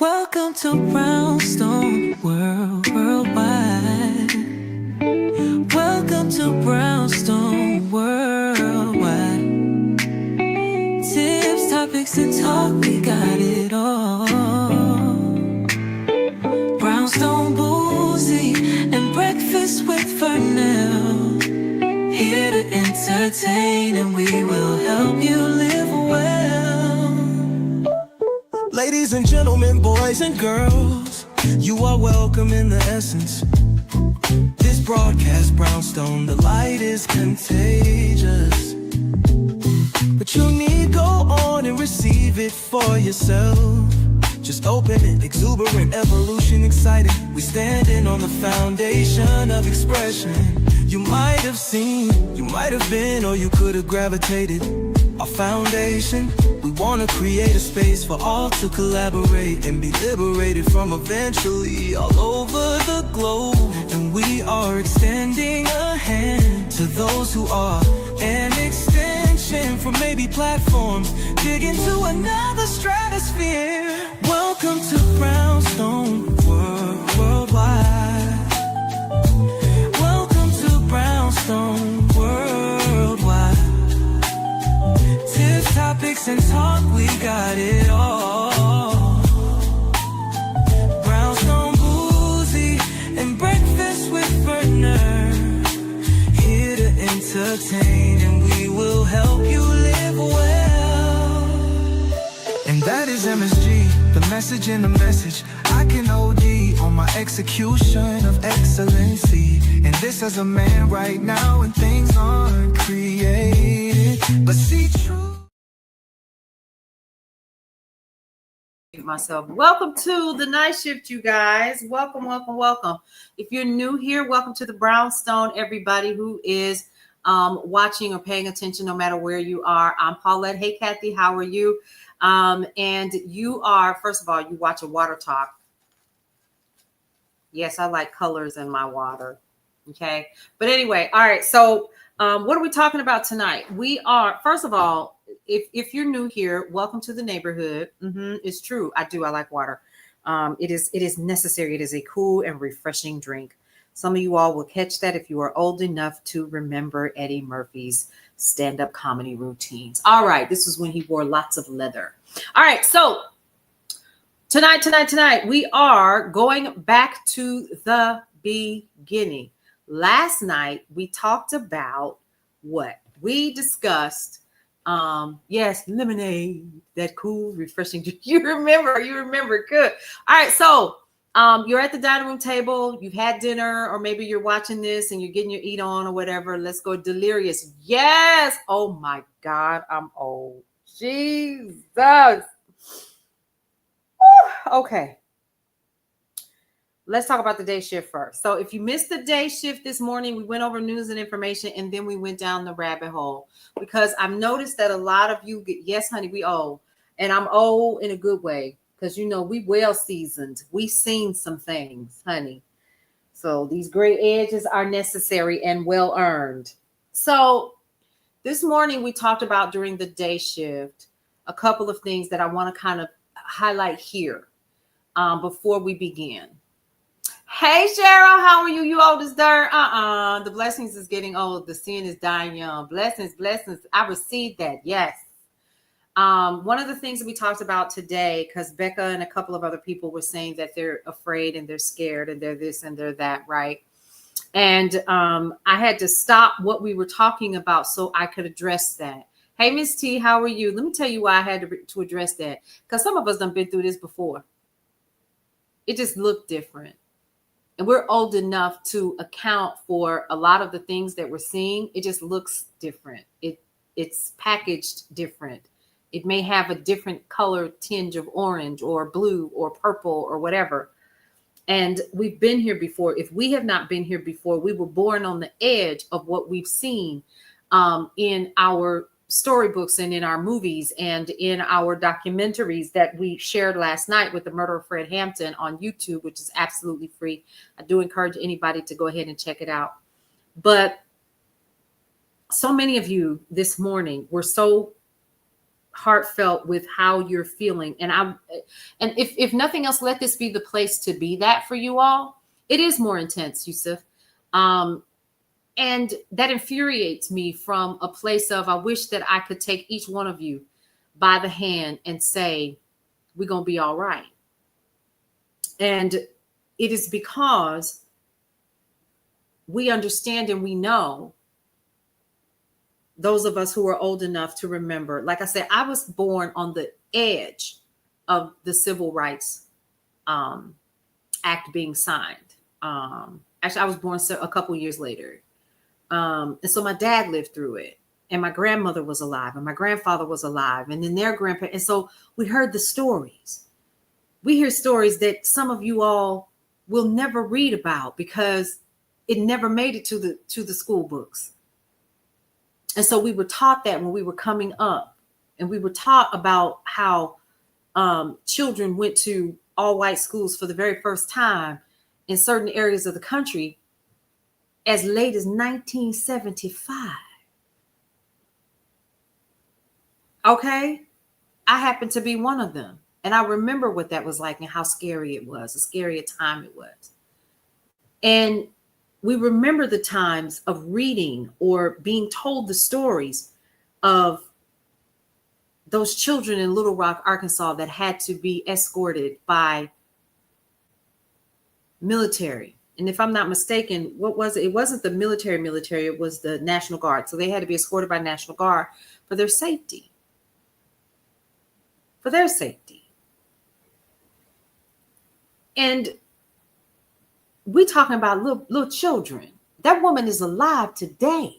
Welcome to Brownstone Worldwide. Welcome to Brownstone Worldwide. Tips, topics, and talk, we got it all. Brownstone Boozy and Breakfast with Vernell. Here to entertain, and we will help you live well. Ladies and gentlemen, boys and girls, you are welcome in the essence. This broadcast, Brownstone, the light is contagious. But you need go on and receive it for yourself. Just open it, exuberant, evolution, exciting. We standing on the foundation of expression. You might have seen, you might have been, or you could have gravitated. Our foundation, we want to create a space for all to collaborate and be liberated from eventually all over the globe. And we are extending a hand to those who are an extension from maybe platforms, dig into another stratosphere. Welcome to Brownstone Worldwide. Welcome to Brownstone Worldwide. Tips, topics, and talk, we got it all. Brownstone Boozy and Breakfast with Vernell. Here to entertain, and we will help you live well. And that is MSG, the message in the message. I can OD on my execution of excellency. And this as a man right now, when things aren't created, but see true. Myself. Welcome to the night shift, you guys. Welcome. If you're new here, welcome to the Brownstone, everybody who is watching or paying attention, no matter where you are. I'm Paulette. Hey, Kathy, how are you? And you are, first of all, you watch a water talk. Yes, I like colors in my water. Okay. But anyway, all right. So what are we talking about tonight? We are, first of all, if you're new here, welcome to the neighborhood. It's true. I like water. It is necessary. It is a cool and refreshing drink. Some of you all will catch that if you are old enough to remember Eddie Murphy's stand-up comedy routines. All right. This is when he wore lots of leather. All right. So tonight, we are going back to the beginning. Last night, we talked about what? We discussed yes, lemonade, that cool, refreshing drink. You remember, good. All right, so you're at the dining room table, you've had dinner, or maybe you're watching this and you're getting your eat on or whatever. Let's go delirious. Yes. Oh my God, I'm old. Jesus. Woo. Okay. Let's talk about the day shift first. So if you missed the day shift this morning, we went over news and information, and then we went down the rabbit hole, because I've noticed that a lot of you get, yes, honey, we old. And I'm old in a good way, because, you know, we well seasoned. We've seen some things, honey. So these gray edges are necessary and well earned. So this morning we talked about, during the day shift, a couple of things that I want to kind of highlight here before we begin. Hey, Cheryl, how are you? You old as dirt? The blessings is getting old. The sin is dying young. Blessings. I received that. Yes. One of the things that we talked about today, because Becca and a couple of other people were saying that they're afraid and they're scared and they're this and they're that, right? And I had to stop what we were talking about so I could address that. Hey, Miss T, how are you? Let me tell you why I had to address that. Because some of us done been through this before. It just looked different. And we're old enough to account for a lot of the things that we're seeing. It just looks different. It's packaged different. It may have a different color tinge of orange or blue or purple or whatever. And we've been here before. If we have not been here before, we were born on the edge of what we've seen in our storybooks and in our movies and in our documentaries that we shared last night with the murder of Fred Hampton on YouTube, which is absolutely free. I do encourage anybody to go ahead and check it out. But so many of you this morning were so heartfelt with how you're feeling. And if nothing else, let this be the place to be that for you all. It is more intense, Yusuf. And that infuriates me from a place of, I wish that I could take each one of you by the hand and say, we're going to be all right. And it is because we understand and we know, those of us who are old enough to remember, like I said, I was born on the edge of the Civil Rights Act being signed. Actually, I was born a couple years later. And so my dad lived through it, and my grandmother was alive, and my grandfather was alive, and then their grandparents. And so we heard the stories. We hear stories that some of you all will never read about because it never made it to the school books. And so we were taught that when we were coming up, and we were taught about how children went to all white schools for the very first time in certain areas of the country as late as 1975. Okay. I happen to be one of them. And I remember what that was like and how scary it was, a scary a time it was. And we remember the times of reading or being told the stories of those children in Little Rock, Arkansas, that had to be escorted by military. And if I'm not mistaken, what was it? It wasn't the military, it was the National Guard. So they had to be escorted by National Guard for their safety. For their safety. And we're talking about little children. That woman is alive today.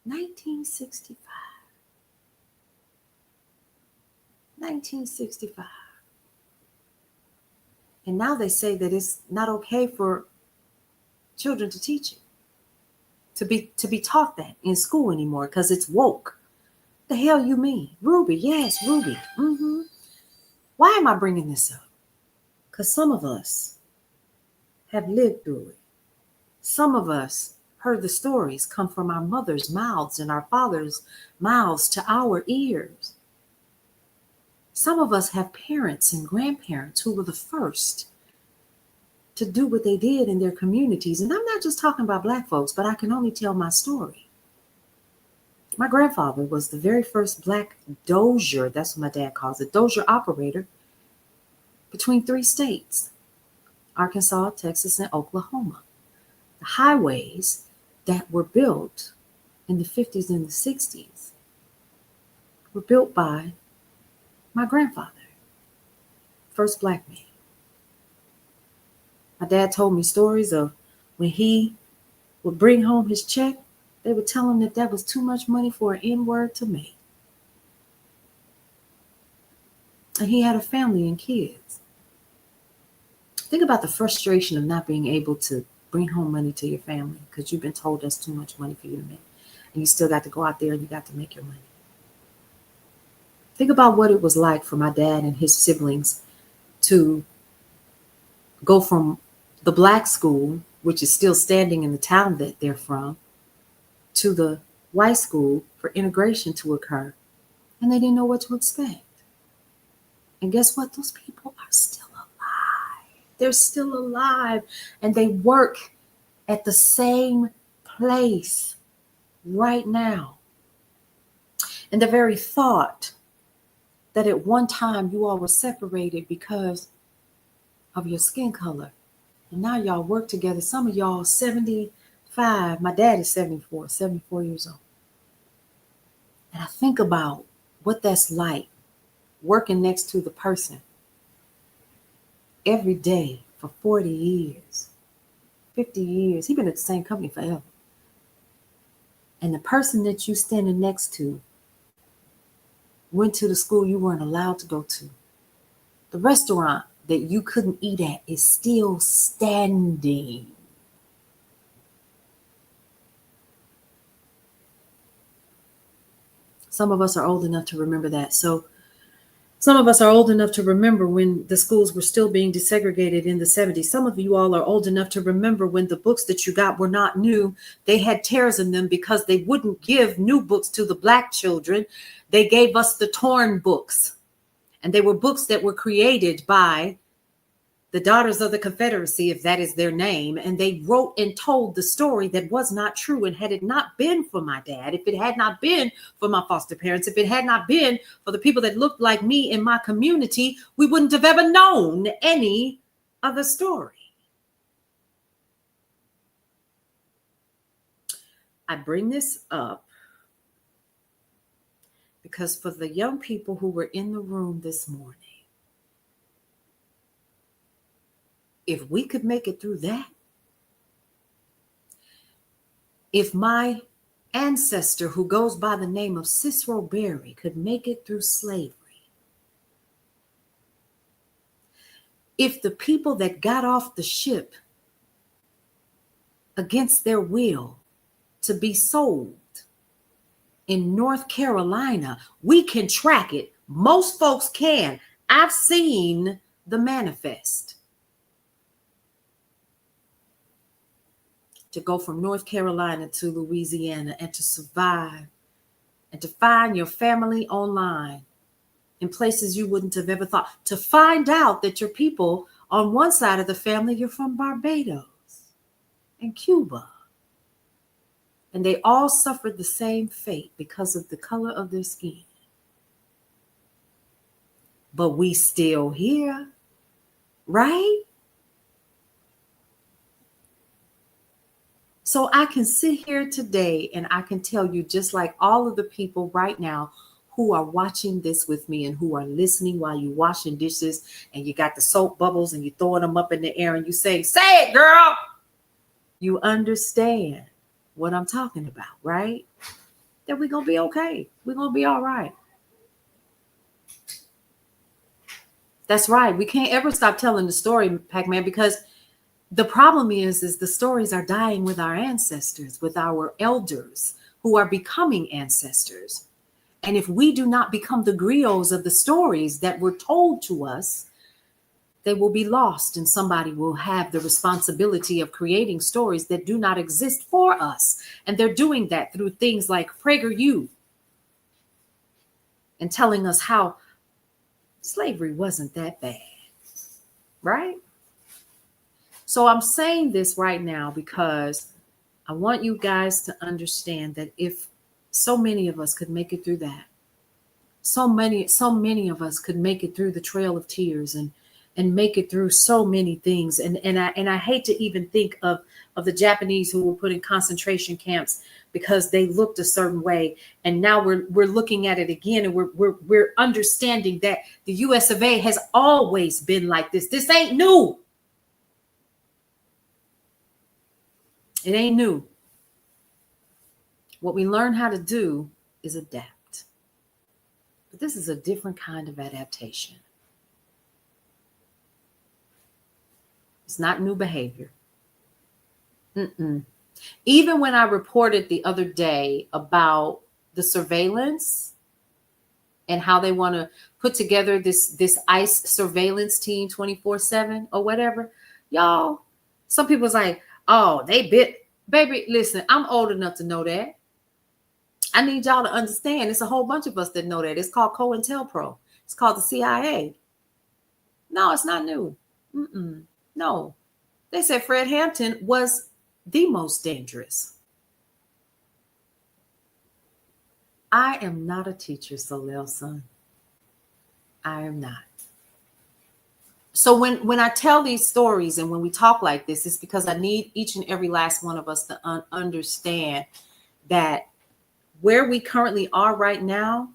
1965. 1965. And now they say that it's not okay for children to teach it, to be taught that in school anymore because it's woke. The hell you mean? Ruby, yes, Ruby. Why am I bringing this up? Because some of us have lived through it. Some of us heard the stories come from our mother's mouths and our father's mouths to our ears. Some of us have parents and grandparents who were the first to do what they did in their communities. And I'm not just talking about Black folks, but I can only tell my story. My grandfather was the very first Black dozier, that's what my dad calls it, dozier operator between 3 states, Arkansas, Texas, and Oklahoma. The highways that were built in the 50s and the 60s were built by my grandfather, first Black man. My dad told me stories of when he would bring home his check, they would tell him that was too much money for an N-word to make. And he had a family and kids. Think about the frustration of not being able to bring home money to your family because you've been told that's too much money for you to make. And you still got to go out there and you got to make your money. Think about what it was like for my dad and his siblings to go from the Black school, which is still standing in the town that they're from, to the white school for integration to occur. And they didn't know what to expect. And guess what? Those people are still alive. They're still alive. And they work at the same place right now. And the very thought that at one time you all were separated because of your skin color. And now y'all work together. Some of y'all 75. My dad is 74 years old. And I think about what that's like, working next to the person every day for 40 years, 50 years. He's been at the same company forever. And the person that you standing next to went to the school you weren't allowed to go to. The restaurant that you couldn't eat at is still standing. Some of us are old enough to remember that. So Some of us are old enough to remember when the schools were still being desegregated in the 70s. Some of you all are old enough to remember when the books that you got were not new. They had tears in them because they wouldn't give new books to the Black children. They gave us the torn books. And they were books that were created by the Daughters of the Confederacy, if that is their name, and they wrote and told the story that was not true. And had it not been for my dad, if it had not been for my foster parents, if it had not been for the people that looked like me in my community, we wouldn't have ever known any other story. I bring this up because for the young people who were in the room this morning, if we could make it through that, if my ancestor who goes by the name of Cicero Berry could make it through slavery, if the people that got off the ship against their will to be sold in North Carolina, we can track it. Most folks can. I've seen the manifest. To go from North Carolina to Louisiana and to survive and to find your family online in places you wouldn't have ever thought, to find out that your people on one side of the family, you're from Barbados and Cuba. And they all suffered the same fate because of the color of their skin. But we still here, right? So I can sit here today and I can tell you, just like all of the people right now who are watching this with me and who are listening while you're washing dishes and you got the soap bubbles and you're throwing them up in the air and you say it, girl. You understand what I'm talking about, right? That we're going to be okay. We're going to be all right. That's right. We can't ever stop telling the story, Pac-Man, because the problem is the stories are dying with our ancestors, with our elders who are becoming ancestors. And if we do not become the griots of the stories that were told to us, they will be lost, and somebody will have the responsibility of creating stories that do not exist for us. And they're doing that through things like PragerU and telling us how slavery wasn't that bad, right? So I'm saying this right now because I want you guys to understand that if so many of us could make it through that, so many of us could make it through the Trail of Tears and make it through so many things. And I hate to even think of the Japanese who were put in concentration camps because they looked a certain way. And now we're looking at it again, and we're understanding that the US of A has always been like this. This ain't new. It ain't new. What we learn how to do is adapt. But this is a different kind of adaptation. It's not new behavior. Even when I reported the other day about the surveillance and how they want to put together this ICE surveillance team 24/7 or whatever, y'all, some people's like, oh, they bit. Baby, listen, I'm old enough to know that. I need y'all to understand. It's a whole bunch of us that know that. It's called COINTELPRO. It's called the CIA. No, it's not new. No. They said Fred Hampton was the most dangerous. I am not a teacher, Solel son. I am not. So when I tell these stories and when we talk like this, it's because I need each and every last one of us to understand that where we currently are right now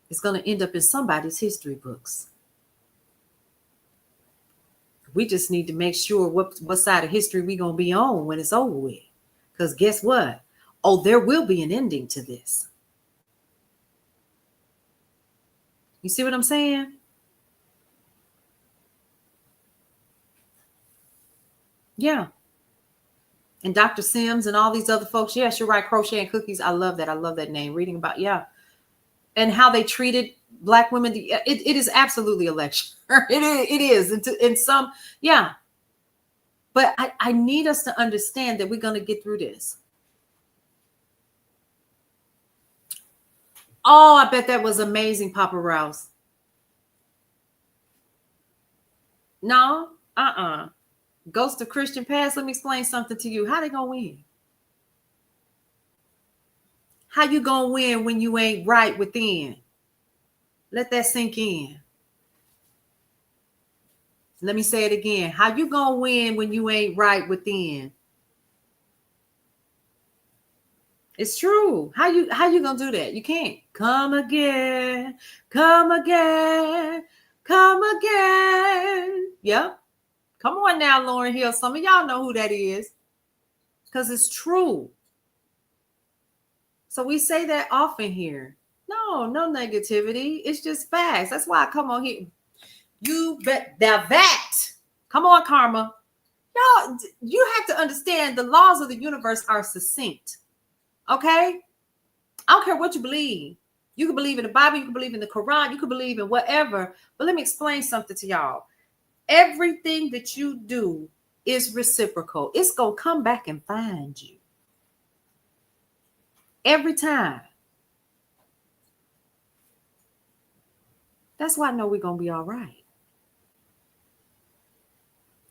is going to end up in somebody's history books. We just need to make sure what side of history we're going to be on when it's over with. Because guess what? Oh, there will be an ending to this. You see what I'm saying? Yeah. And Dr. Sims and all these other folks. Yes, you're right. Crochet and Cookies. I love that. I love that name. Reading about, yeah. And how they treated Black women, it is absolutely a lecture. It is. In some, yeah. But I need us to understand that we're going to get through this. Oh, I bet that was amazing, Papa Rouse. No, Ghost of Christian Past, let me explain something to you. How they gonna win? How you gonna win when you ain't right within? Let that sink in. Let me say it again. How you gonna win when you ain't right within? It's true. How you gonna do that? You can't. Come again, come again, come again. Yep. Come on now, Lauryn Hill. Some of y'all know who that is. Because it's true. So we say that often here. No negativity. It's just facts. That's why I come on here. You bet that. Come on, Karma. Y'all, you have to understand the laws of the universe are succinct. Okay? I don't care what you believe. You can believe in the Bible, you can believe in the Quran, you can believe in whatever. But let me explain something to y'all. Everything that you do is reciprocal. It's going to come back and find you. Every time. That's why I know we're going to be all right.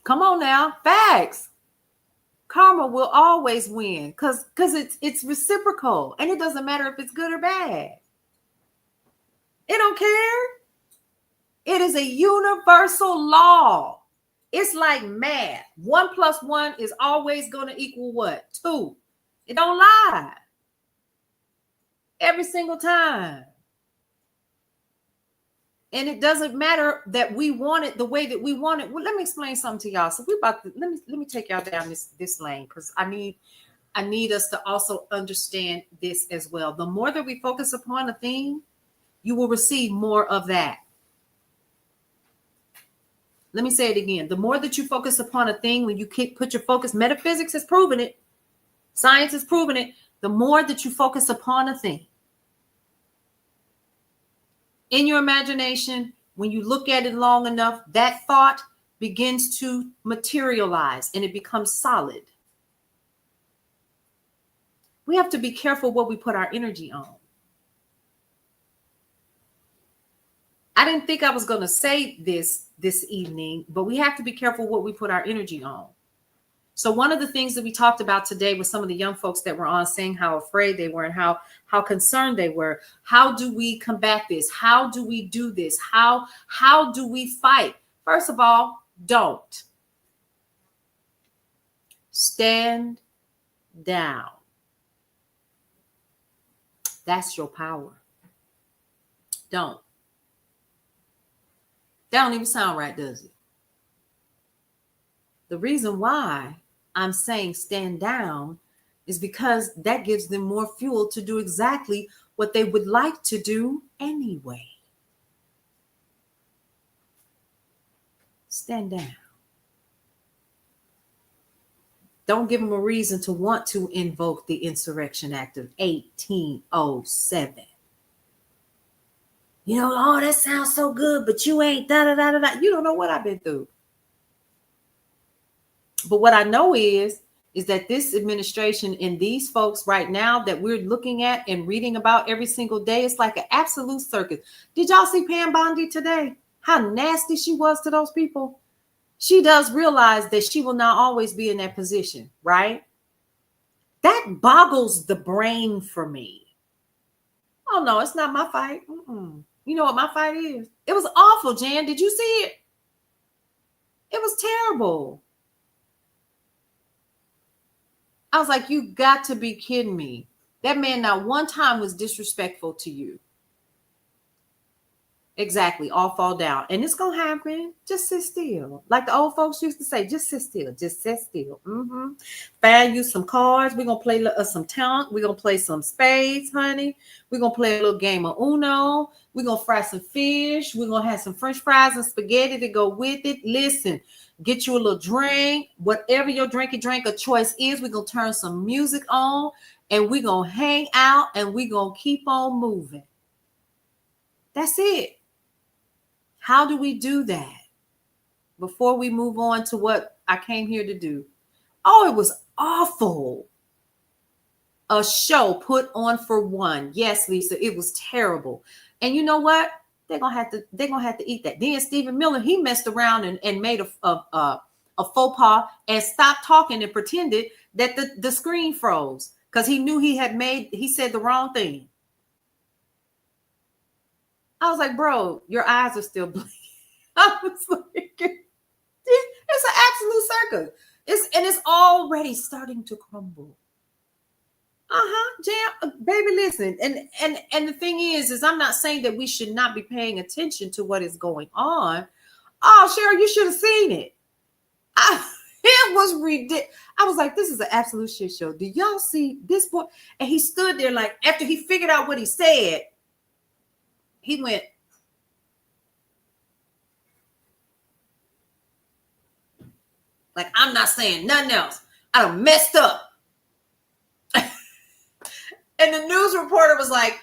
Come on now. Facts. Karma will always win because it's reciprocal. And it doesn't matter if it's good or bad. It don't care. It is a universal law. It's like math. 1 + 1 is always going to equal what? 2. It don't lie. Every single time. And it doesn't matter that we want it the way that we want it. Well, let me explain something to y'all. So we about to let me take y'all down this lane because I need us to also understand this as well. The more that we focus upon a thing, you will receive more of that. Let me say it again. The more that you focus upon a thing, when you put your focus, metaphysics has proven it, science has proven it, the more that you focus upon a thing. In your imagination, when you look at it long enough, that thought begins to materialize and it becomes solid. We have to be careful what we put our energy on. I didn't think I was going to say this evening, but we have to be careful what we put our energy on. So one of the things that we talked about today with some of the young folks that were on, saying how afraid they were and how concerned they were. How do we combat this? How do we do this? How do we fight? First of all, don't. Stand down. That's your power. Don't. That don't even sound right, does it? The reason why I'm saying stand down is because that gives them more fuel to do exactly what they would like to do anyway. Stand down. Don't give them a reason to want to invoke the Insurrection Act of 1807. You know, oh, that sounds so good, but you ain't da-da-da-da-da. You don't know what I've been through. But what I know is that this administration and these folks right now that we're looking at and reading about every single day, it's like an absolute circus. Did y'all see Pam Bondi today? How nasty she was to those people? She does realize that she will not always be in that position, right? That boggles the brain for me. Oh, no, it's not my fight. You know what my fight is? It was awful, Jan. Did you see it? It was terrible. I was like, you got to be kidding me. That man not one time was disrespectful to you. Exactly. All fall down. And it's going to happen. Just sit still. Like the old folks used to say, just sit still. Just sit still. Find you some cards. We're going to play some talent. We're going to play some spades, honey. We're going to play a little game of Uno. We're going to fry some fish. We're going to have some French fries and spaghetti to go with it. Listen, get you a little drink. Whatever your drink of choice is, we're going to turn some music on and we're going to hang out and we're going to keep on moving. That's it. How do we do that? Before we move on to what I came here to do. Oh, it was awful. A show put on for one. Yes, Lisa, it was terrible. And you know what? They're gonna have to eat that. Then Stephen Miller, he messed around and made a faux pas and stopped talking and pretended that the screen froze because he knew he said the wrong thing. I was like, bro, your eyes are still blinking. I was like, it's an absolute circus. It's already starting to crumble. Jam, baby, listen. And the thing is I'm not saying that we should not be paying attention to what is going on. Oh, Cheryl, you should have seen it. It was ridiculous. I was like, this is an absolute shit show. Do y'all see this boy? And he stood there like, after he figured out what he said, he went, like, I'm not saying nothing else. I done messed up. And the news reporter was like,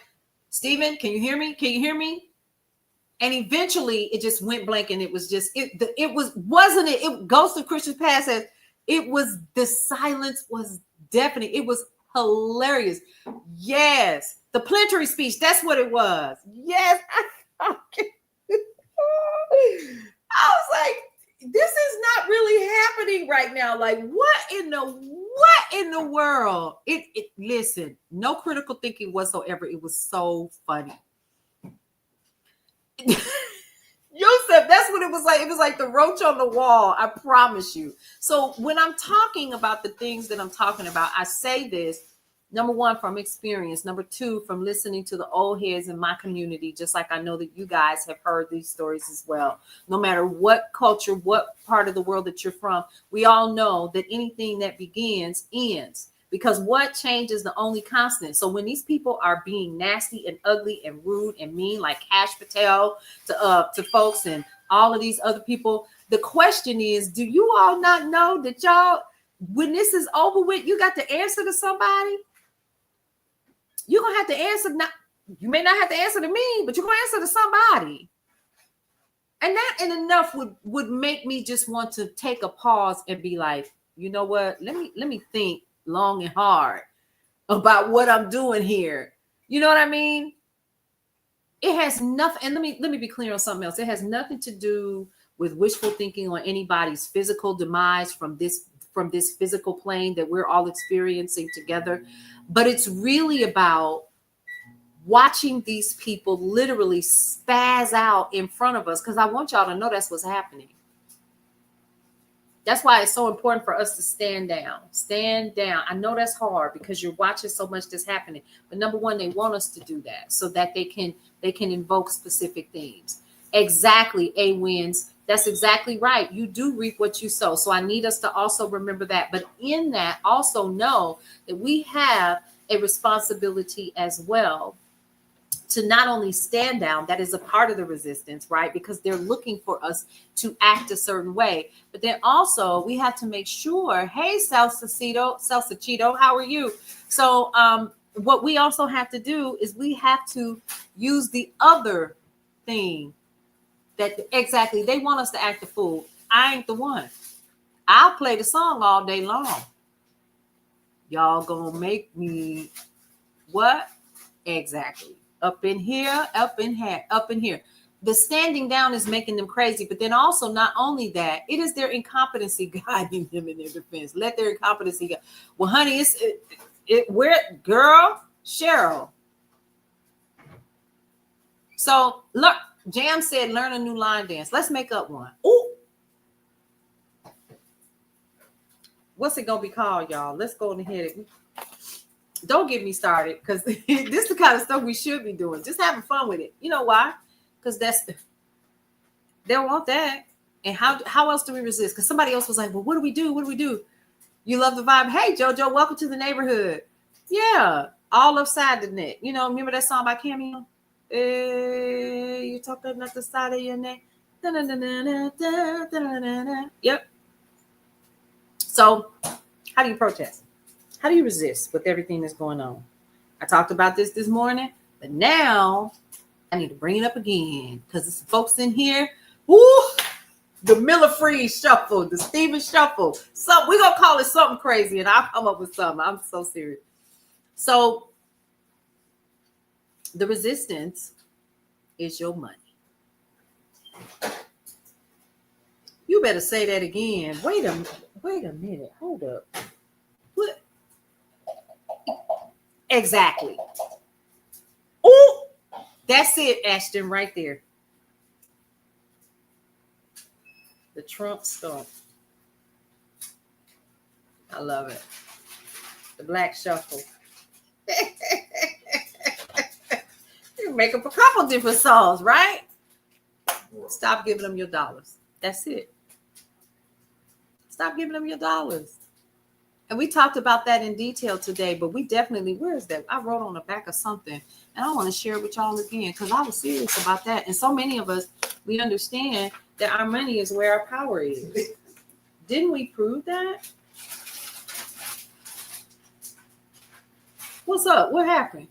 Steven, can you hear me? Can you hear me? And eventually it just went blank, and it was just, it Ghost of Christian Past says, the silence was deafening. It was hilarious. Yes. The plenary speech. That's what it was. Yes. I was like, this is not really happening right now. Like, what in the world? Listen, no critical thinking whatsoever. It was so funny. Yosef, that's what it was like. It was like the roach on the wall. I promise you. So when I'm talking about the things that I'm talking about, I say this, number one, from experience. Number two, from listening to the old heads in my community, just like I know that you guys have heard these stories as well. No matter what culture, what part of the world that you're from, we all know that anything that begins ends. Because what changes the only constant? So when these people are being nasty and ugly and rude and mean, like Kash Patel to folks and all of these other people, the question is, do you all not know that y'all, when this is over with, you got to answer to somebody? You're going to have to answer. You may not have to answer to me, but you're going to answer to somebody. And that in enough would make me just want to take a pause and be like, you know what? Let me think long and hard about what I'm doing here. You know what I mean? It has nothing, and let me be clear on something else. It has nothing to do with wishful thinking on anybody's physical demise from this physical plane that we're all experiencing together. But it's really about watching these people literally spaz out in front of us, because I want y'all to know that's what's happening. That's why it's so important for us to stand down. Stand down. I know that's hard because you're watching so much that's happening. But number one, they want us to do that so that they can invoke specific themes. Exactly, A-Wins. That's exactly right. You do reap what you sow. So I need us to also remember that. But in that, also know that we have a responsibility as well to not only stand down, that is a part of the resistance, right? Because they're looking for us to act a certain way. But then also we have to make sure, hey, Salsachito, how are you? So what we also have to do is we have to use the other thing that exactly they want us to act a fool. I ain't the one. I'll play the song all day long. Y'all gonna make me what? Exactly. Up in here, up in here, up in here. The standing down is making them crazy. But then also, not only that, it is their incompetency guiding them in their defense. Let their incompetency go. Well, honey, where, girl, Cheryl. So look, Jam said, learn a new line dance. Let's make up one. Ooh. What's it gonna be called, y'all? Let's go ahead. Don't get me started, because this is the kind of stuff we should be doing. Just having fun with it. You know why? Because they want that. And how else do we resist? Because somebody else was like, well, what do we do? What do we do? You love the vibe. Hey, JoJo, welcome to the neighborhood. Yeah, all upside the neck. You know, remember that song by Cameo? You talk about the side of your neck. Yep. So how do you protest? How do you resist with everything that's going on? I talked about this morning, but now I need to bring it up again because there's folks in here. Woo! The Miller Freeze Shuffle, the Steven Shuffle. So we're gonna call it something crazy, and I'll come up with something. I'm so serious. So the resistance is your money. You better say that again. Wait a minute. Hold up. What? Exactly. Oh, that's it, Ashton, right there. The Trump stump. I love it. The Black Shuffle. You can make up a couple different songs, right? Stop giving them your dollars. That's it. Stop giving them your dollars. And we talked about that in detail today, but we definitely, where is that? I wrote on the back of something, and I want to share it with y'all again because I was serious about that. And so many of us, we understand that our money is where our power is. Didn't we prove that? What's up? What happened?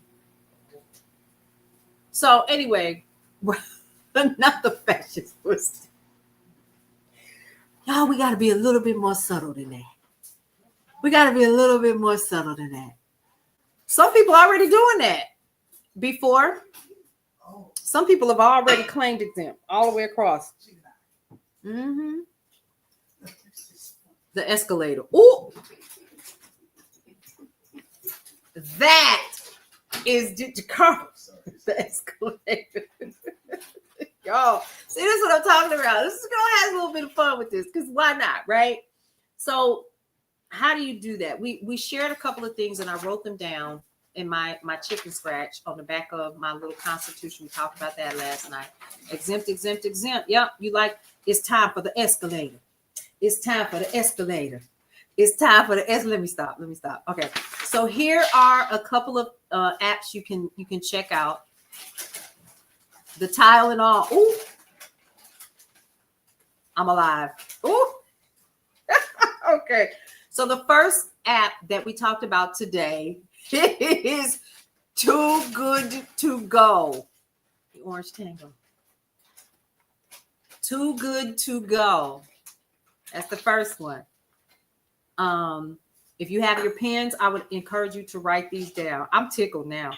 So anyway, not the fascist pussy. Y'all, we got to be a little bit more subtle than that. We got to be a little bit more subtle than that. Some people are already doing that before. Some people have already claimed exempt all the way across. Mm-hmm. The escalator. Ooh. That is the escalator. Y'all, see, this is what I'm talking about. This is gonna have a little bit of fun with this because why not, right? So, how do you do that? We shared a couple of things and I wrote them down in my chicken scratch on the back of my little constitution. We talked about that last night. Exempt. Yep, you like it's time for the escalator. It's time for the escalator. It's time for the escalator. Let me stop. Okay, so here are a couple of apps you can check out. The tile and all. Ooh, I'm alive. Ooh. Okay. So the first app that we talked about today is Too Good To Go. The Orange Tango. Too Good To Go. That's the first one. If you have your pens, I would encourage you to write these down. I'm tickled now.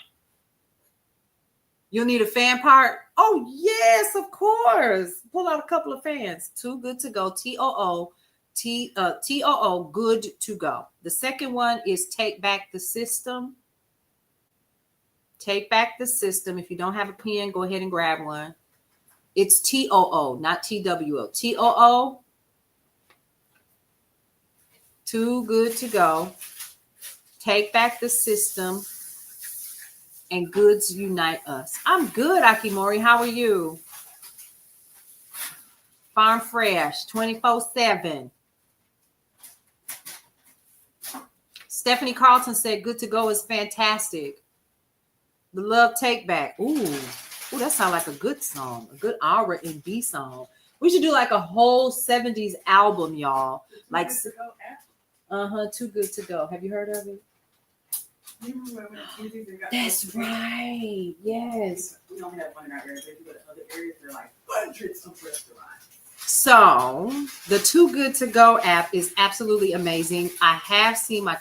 You'll need a fan part. Oh, yes, of course. Pull out a couple of fans. Too Good To Go. TOO, Good To Go. The second one is Take Back the System. Take Back the System. If you don't have a pen, go ahead and grab one. It's TOO, not TWO. TOO. Too Good To Go. Take Back the System. And Goods Unite Us. I'm good, Akimori. How are you? Farm Fresh, 24/7. Stephanie Carlton said, Good To Go is fantastic. The Love Take Back. Ooh, that sounds like a good song. A good R&B song. We should do like a whole 70s album, y'all. Like, Too Good To Go. Have you heard of it? That's right. Yes. We don't have one in our area. If you go to other areas, they're like hundreds of restaurants. So the Too Good To Go app is absolutely amazing. I have seen my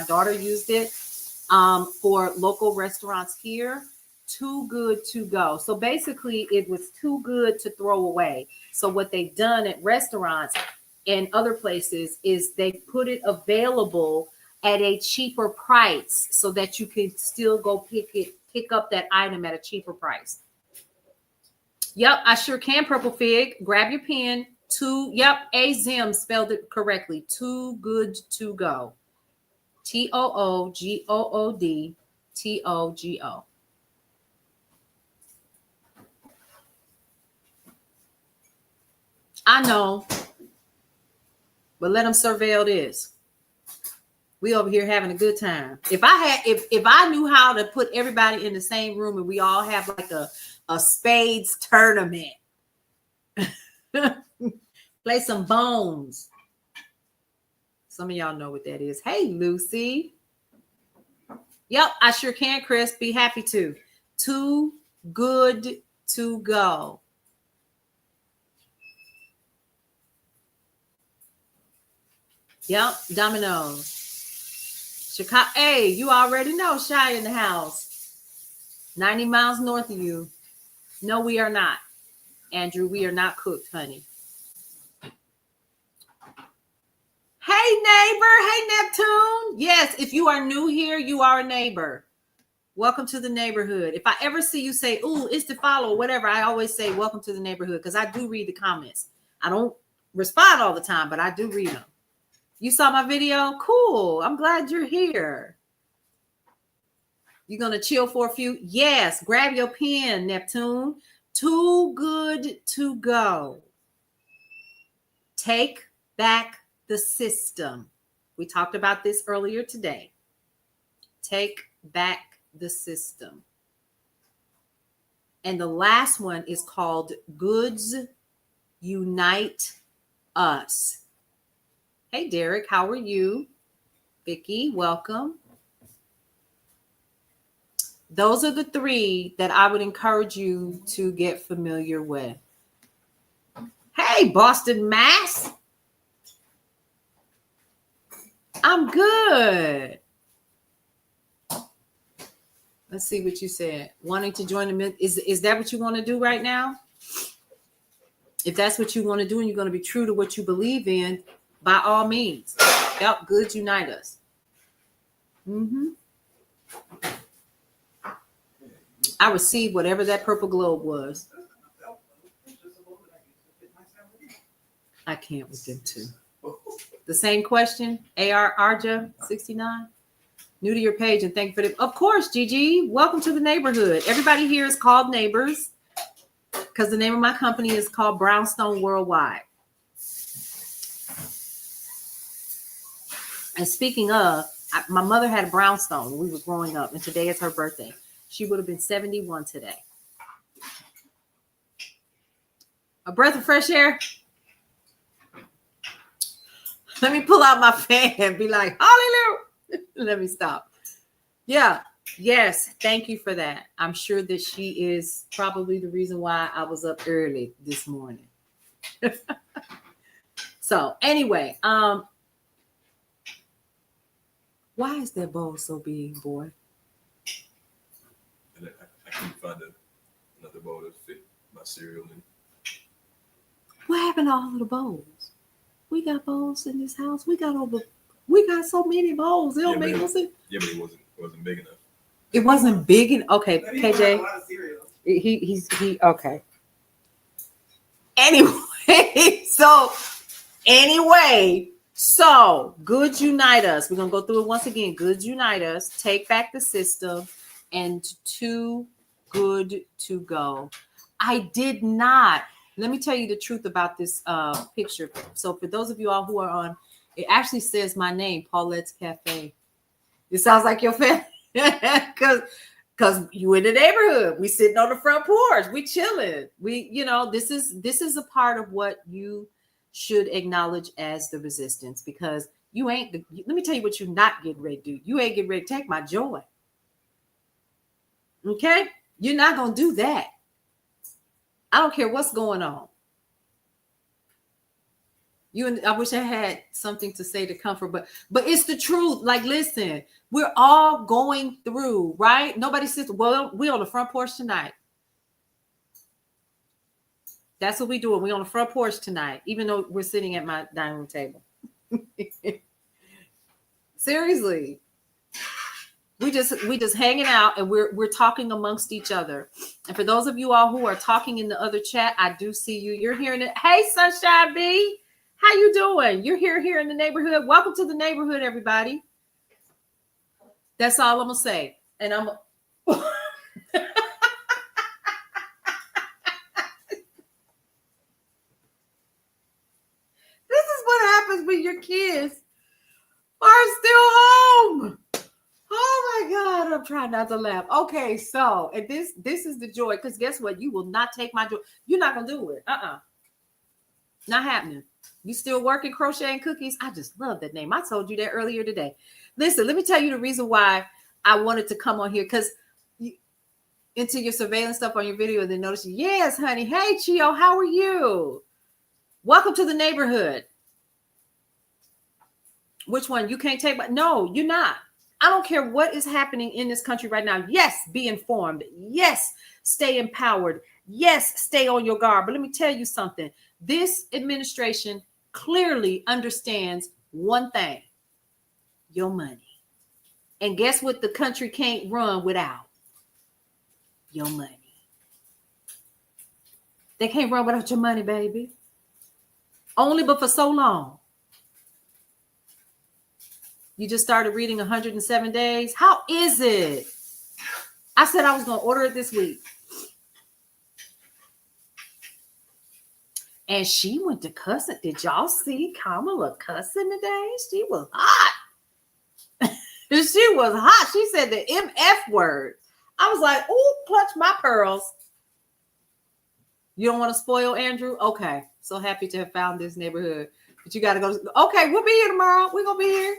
daughter used it for local restaurants here. Too Good To Go. So basically it was too good to throw away. So what they've done at restaurants and other places is they put it available at a cheaper price so that you can still go pick up that item at a cheaper price. Yep, I sure can, Purple Fig. Grab your pen. Azim spelled it correctly. Too Good To Go. TOOGOODTOGO. I know, but let them surveil this. We over here having a good time. If I knew how to put everybody in the same room and we all have like a spades tournament, play some bones. Some of y'all know what that is. Hey, Lucy. Yep, I sure can, Chris. Be happy to. Too Good to go. Yep, Domino's. Chicago. Hey, you already know Shy in the house. 90 miles north of you. No, we are not. Andrew, we are not cooked, honey. Hey, neighbor. Hey, Neptune. Yes, if you are new here, you are a neighbor. Welcome to the neighborhood. If I ever see you say, ooh, it's to follow, whatever, I always say, welcome to the neighborhood, because I do read the comments. I don't respond all the time, but I do read them. You saw my video? Cool. I'm glad you're here. You're going to chill for a few? Yes. Grab your pen, Neptune. Too good to go. Take back the system. We talked about this earlier today. Take back the system. And the last one is called Goods Unite Us. Hey, Derek, how are you? Vicky, welcome. Those are the three that I would encourage you to get familiar with. Hey, Boston, Mass. I'm good. Let's see what you said. Wanting to join the is that what you want to do right now? If that's what you want to do and you're going to be true to what you believe in, by all means. Yep, Goods Unite Us. I received whatever that purple globe was. I can't with them too. The same question, AR Arja 69. New to your page and thank you for the. Of course, Gigi. Welcome to the neighborhood. Everybody here is called neighbors because the name of my company is called Brownstone Worldwide. And speaking of, my mother had a brownstone when we were growing up, and today is her birthday. She would have been 71 today. A breath of fresh air. Let me pull out my fan and be like, hallelujah. Let me stop. Yeah. Yes. Thank you for that. I'm sure that she is probably the reason why I was up early this morning. So anyway, why is that bowl so big, boy? And I couldn't find another bowl to fit my cereal in. What happened to all of the bowls? We got bowls in this house. We got so many bowls. It don't make no sense. Yeah, but it wasn't big enough. It wasn't big enough. Okay, But he had a KJ. lot of cereal. He okay. Anyway, so Goods Unite Us. We're gonna go through it once again. Goods Unite Us, take back the system, and Too Good to Go. I did not. Let me tell you the truth about this picture. So for those of you all who are on, it actually says my name, Paulette's Cafe. It sounds like your family. Because you in the neighborhood. We sitting on the front porch. We chilling. This is a part of what you should acknowledge as the resistance, because you ain't, let me tell you what you're not getting ready to do. You ain't getting ready to take my joy. Okay? You're not going to do that. I don't care what's going on. I wish I had something to say to comfort, but it's the truth. Like, listen, we're all going through, right? Nobody says, well, we're on the front porch tonight. That's what we do. We're on the front porch tonight, even though we're sitting at my dining room table. Seriously. We just hanging out, and we're talking amongst each other. And for those of you all who are talking in the other chat, I do see you. You're hearing it. Hey, Sunshine B, how you doing? You're here in the neighborhood. Welcome to the neighborhood, everybody. That's all I'm gonna say. And I'm this is what happens when your kids are still home. Oh my God, I'm trying not to laugh. Okay, so, and this is the joy, because guess what? You will not take my joy. You're not gonna do it. Not happening. You still working Crocheting Cookies? I just love that name. I told you that earlier today. Listen, let me tell you the reason why I wanted to come on here, because into your surveillance stuff on your video and then notice, yes, honey. Hey, Chio, how are you? Welcome to the neighborhood. Which one? You can't take, but no, you're not. I don't care what is happening in this country right now. Yes, be informed. Yes, stay empowered. Yes, stay on your guard. But let me tell you something. This administration clearly understands one thing: your money. And guess what the country can't run without? Your money. They can't run without your money, baby. Only but for so long. You just started reading 107 Days. How is it? I said I was going to order it this week. And she went to cussing. Did y'all see Kamala cussing today? She was hot. She was hot. She said the MF word. I was like, oh, clutch my pearls. You don't want to spoil Andrew? Okay. So happy to have found this neighborhood. But you got to go. Okay, we'll be here tomorrow. We're going to be here.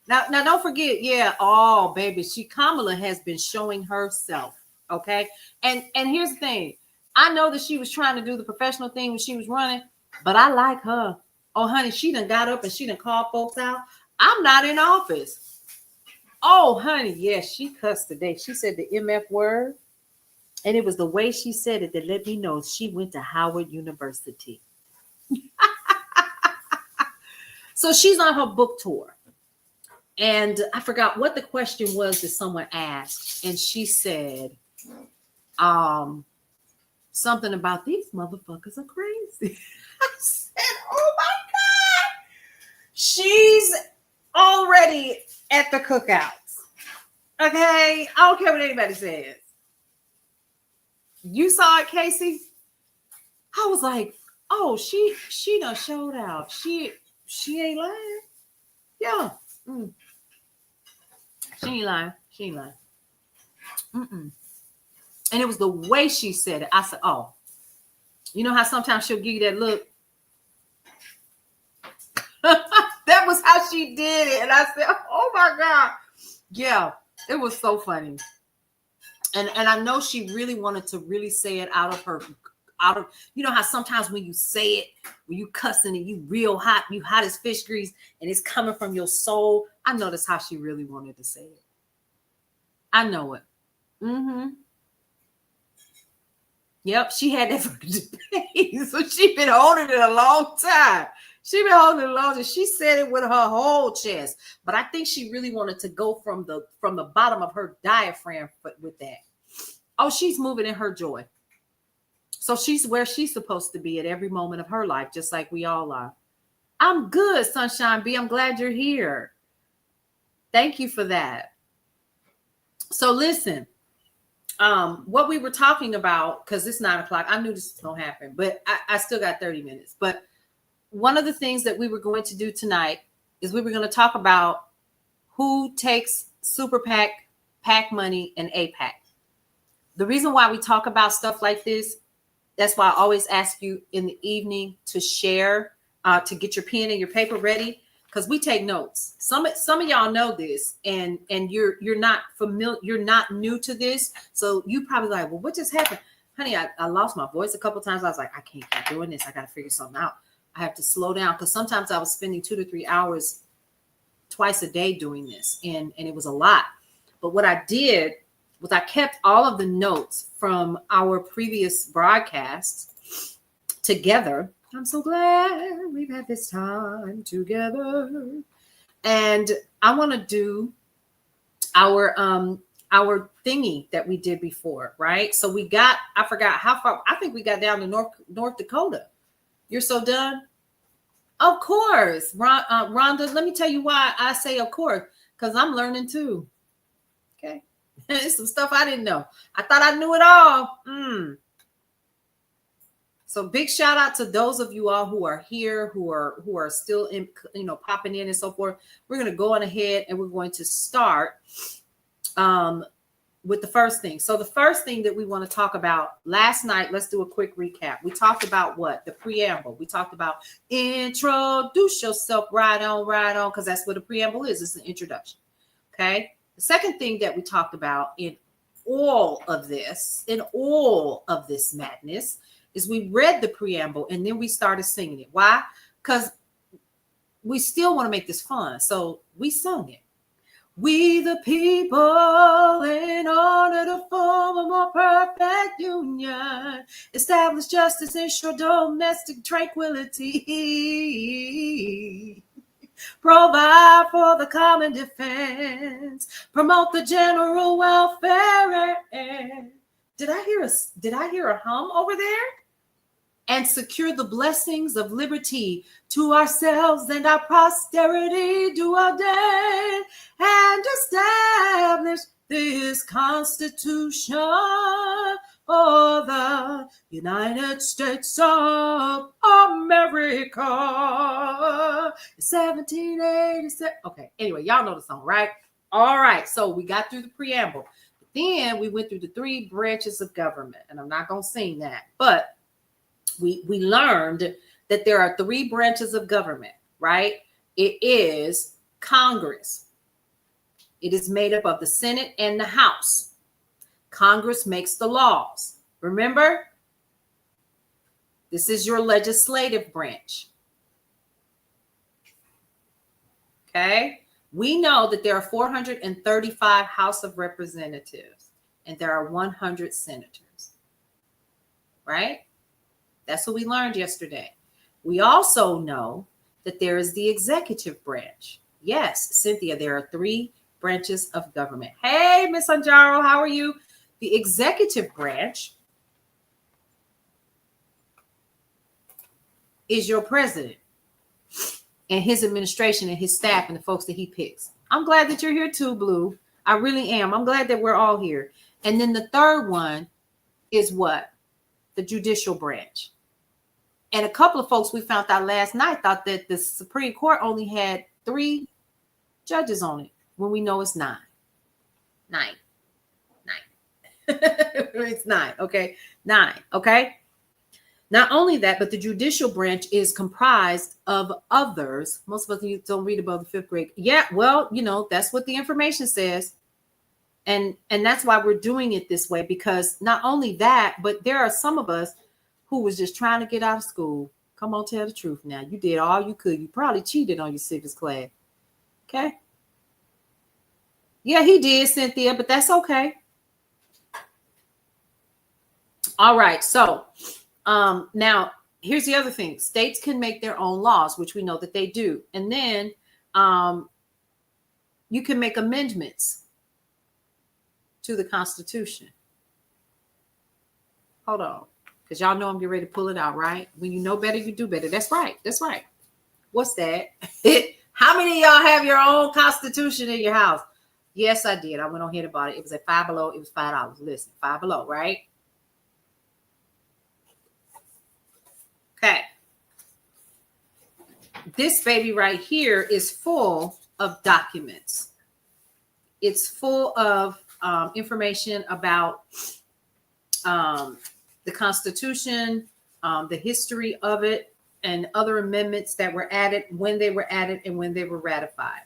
Now, don't forget, yeah. Oh, baby, Kamala has been showing herself. Okay. And here's the thing. I know that she was trying to do the professional thing when she was running, but I like her. Oh, honey, she done got up and she done called folks out. I'm not in office. Oh, honey, yes, she cussed today. She said the MF word, and it was the way she said it that let me know she went to Howard University. So she's on her book tour. And I forgot what the question was that someone asked. And she said, something about these motherfuckers are crazy. I said, oh my God. She's already at the cookouts. Okay. I don't care what anybody says. You saw it, Casey? I was like, oh, she done showed out. She ain't lying. Yeah. She ain't lying. She ain't lying. And it was the way she said it. I said, oh, you know how sometimes she'll give you that look? That was how she did it. And I said, oh my God. Yeah, it was so funny. And I know she really wanted to really say it out of, you know how sometimes when you say it, when you cussing and you real hot, you hot as fish grease, and it's coming from your soul. I know that's how she really wanted to say it. I know it. Yep, she had that for the debate. So she been holding it a long time. She been holding it a long time. She said it with her whole chest. But I think she really wanted to go from the bottom of her diaphragm with that. Oh, she's moving in her joy. So she's where she's supposed to be at every moment of her life, just like we all are. I'm good, Sunshine B. I'm glad you're here. Thank you for that. So listen, what we were talking about, because it's 9 o'clock, I knew this was going to happen, but I still got 30 minutes. But one of the things that we were going to do tonight is we were going to talk about who takes Super PAC, PAC money, and APAC. The reason why we talk about stuff like this, that's why I always ask you in the evening to share, to get your pen and your paper ready, because we take notes. Some of y'all know this, and you're not familiar, you're not new to this, so you probably like, well, what just happened, honey? I lost my voice a couple of times. I was like, I can't keep doing this. I got to figure something out. I have to slow down, because sometimes I was spending 2 to 3 hours twice a day doing this, and it was a lot. But what I did was I kept all of the notes from our previous broadcasts together. I'm so glad we've had this time together. And I want to do our thingy that we did before, right? So we got, I forgot how far, I think we got down to North Dakota. You're so done? Of course. Rhonda, let me tell you why I say of course, because I'm learning too. Okay. It's some stuff I didn't know. I thought I knew it all. So big shout out to those of you all who are here, who are still in, popping in and so forth. We're going to go on ahead and we're going to start with the first thing. So the first thing that we want to talk about last night, let's do a quick recap. We talked about what? The preamble. We talked about introduce yourself right on, because that's what a preamble is. It's an introduction. Okay. The second thing that we talked about in all of this, madness, is we read the preamble and then we started singing it. Why? Because we still want to make this fun. So we sung it. We the people, in order to form a more perfect union, establish justice, ensure domestic tranquility, provide for the common defense, promote the general welfare. Did I hear a hum over there? And secure the blessings of liberty to ourselves and our posterity, do ordain and establish this Constitution for the United States of America. 1787. Okay, anyway, y'all know the song, right? All right, so we got through the preamble. Then we went through the 3 branches of government, and I'm not going to sing that, but we learned that there are 3 branches of government, right? It is Congress. It is made up of the Senate and the House. Congress makes the laws. Remember? This is your legislative branch. Okay? We know that there are 435 House of Representatives and there are 100 senators. Right? That's what we learned yesterday. We also know that there is the executive branch. Yes, Cynthia, there are 3 branches of government. Hey, Miss Anjaro, how are you? The executive branch is your president and his administration and his staff and the folks that he picks. I'm glad that you're here too, Blue. I really am. I'm glad that we're all here. And then the third one is what? The judicial branch. And a couple of folks we found out last night thought that the Supreme Court only had 3 judges on it when we know it's 9. 9. It's 9. Okay. 9. Okay. Not only that, but the judicial branch is comprised of others. Most of us don't read above the 5th grade. Yeah. Well, that's what the information says. And that's why we're doing it this way, because not only that, but there are some of us who was just trying to get out of school. Come on, tell the truth now. You did all you could. You probably cheated on your civics class. Okay. Yeah, he did, Cynthia, but that's okay. All right. So now here's the other thing. States can make their own laws, which we know that they do. And then you can make amendments to the Constitution. Hold on. Because y'all know I'm getting ready to pull it out, right? When you know better, you do better. That's right. That's right. What's that? How many of y'all have your own Constitution in your house? Yes, I did. I went on here to buy it. It was at Five Below. It was $5. Listen, Five Below, right? Okay. This baby right here is full of documents. It's full of information about the Constitution, the history of it, and other amendments that were added, when they were added, and when they were ratified.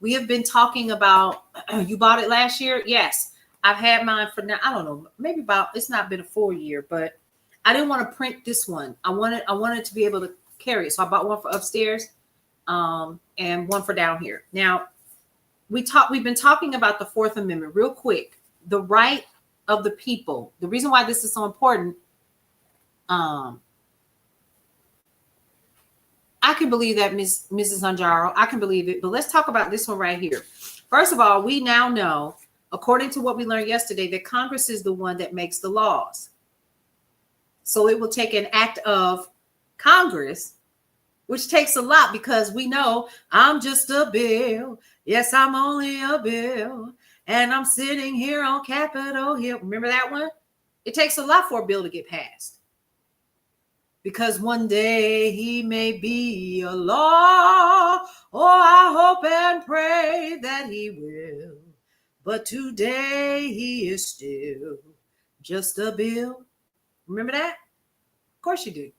We have been talking about, you bought it last year? Yes. I've had mine for now, I don't know, maybe it's not been a full year, but I didn't want to print this one. I wanted to be able to carry it. So I bought one for upstairs and one for down here. Now, we've been talking about the 4th Amendment real quick, the right of the people. The reason why this is so important, I can believe that, Mrs. Anjaro. I can believe it. But let's talk about this one right here. First of all, we now know, according to what we learned yesterday, that Congress is the one that makes the laws. So it will take an act of Congress, which takes a lot, because we know I'm just a bill. Yes, I'm only a bill. And I'm sitting here on Capitol Hill. Remember that one? It takes a lot for a bill to get passed. Because one day he may be a law. Oh, I hope and pray that he will. But today he is still just a bill. Remember that? Of course you do.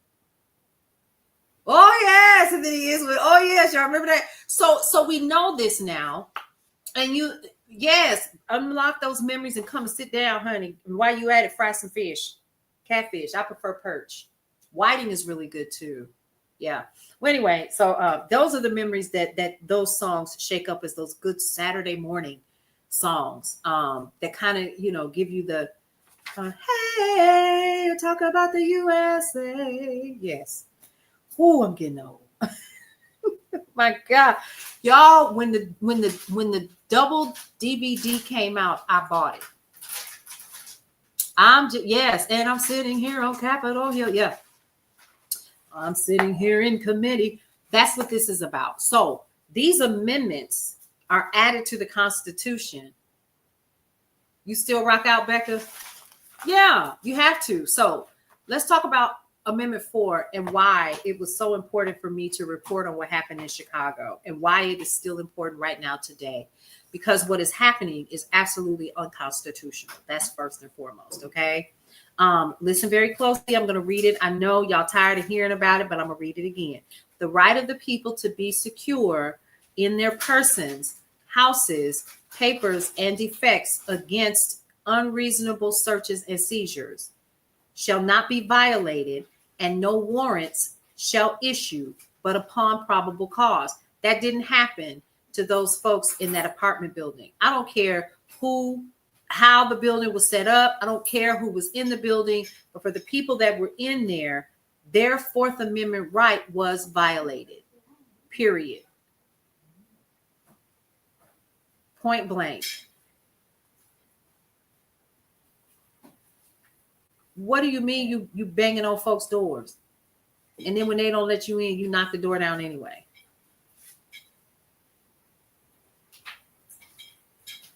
Oh, yes. And then he is with, oh, yes. Y'all remember that? So we know this now. And Yes, unlock those memories and come and sit down, honey. And while you at it, fry some fish, catfish. I prefer perch. Whiting is really good too. Yeah. Well, anyway, so those are the memories that those songs shake up as those good Saturday morning songs that kind of give you the hey, talk about the USA. Yes. Oh, I'm getting old. My God, y'all! When the double DVD came out, I bought it. Yes, and I'm sitting here on Capitol Hill. Yeah, I'm sitting here in committee. That's what this is about. So these amendments are added to the Constitution. You still rock out, Becca? Yeah, you have to. So let's talk about Amendment 4 and why it was so important for me to report on what happened in Chicago and why it is still important right now today. Because what is happening is absolutely unconstitutional. That's first and foremost, okay? Listen very closely. I'm going to read it. I know y'all tired of hearing about it, but I'm going to read it again. The right of the people to be secure in their persons, houses, papers, and effects against unreasonable searches and seizures shall not be violated, and no warrants shall issue but upon probable cause. That didn't happen to those folks in that apartment building. I don't care how the building was set up. I don't care who was in the building, but for the people that were in there, their Fourth Amendment right was violated. Period. Point blank. What do you mean you banging on folks' doors? And then when they don't let you in, you knock the door down anyway.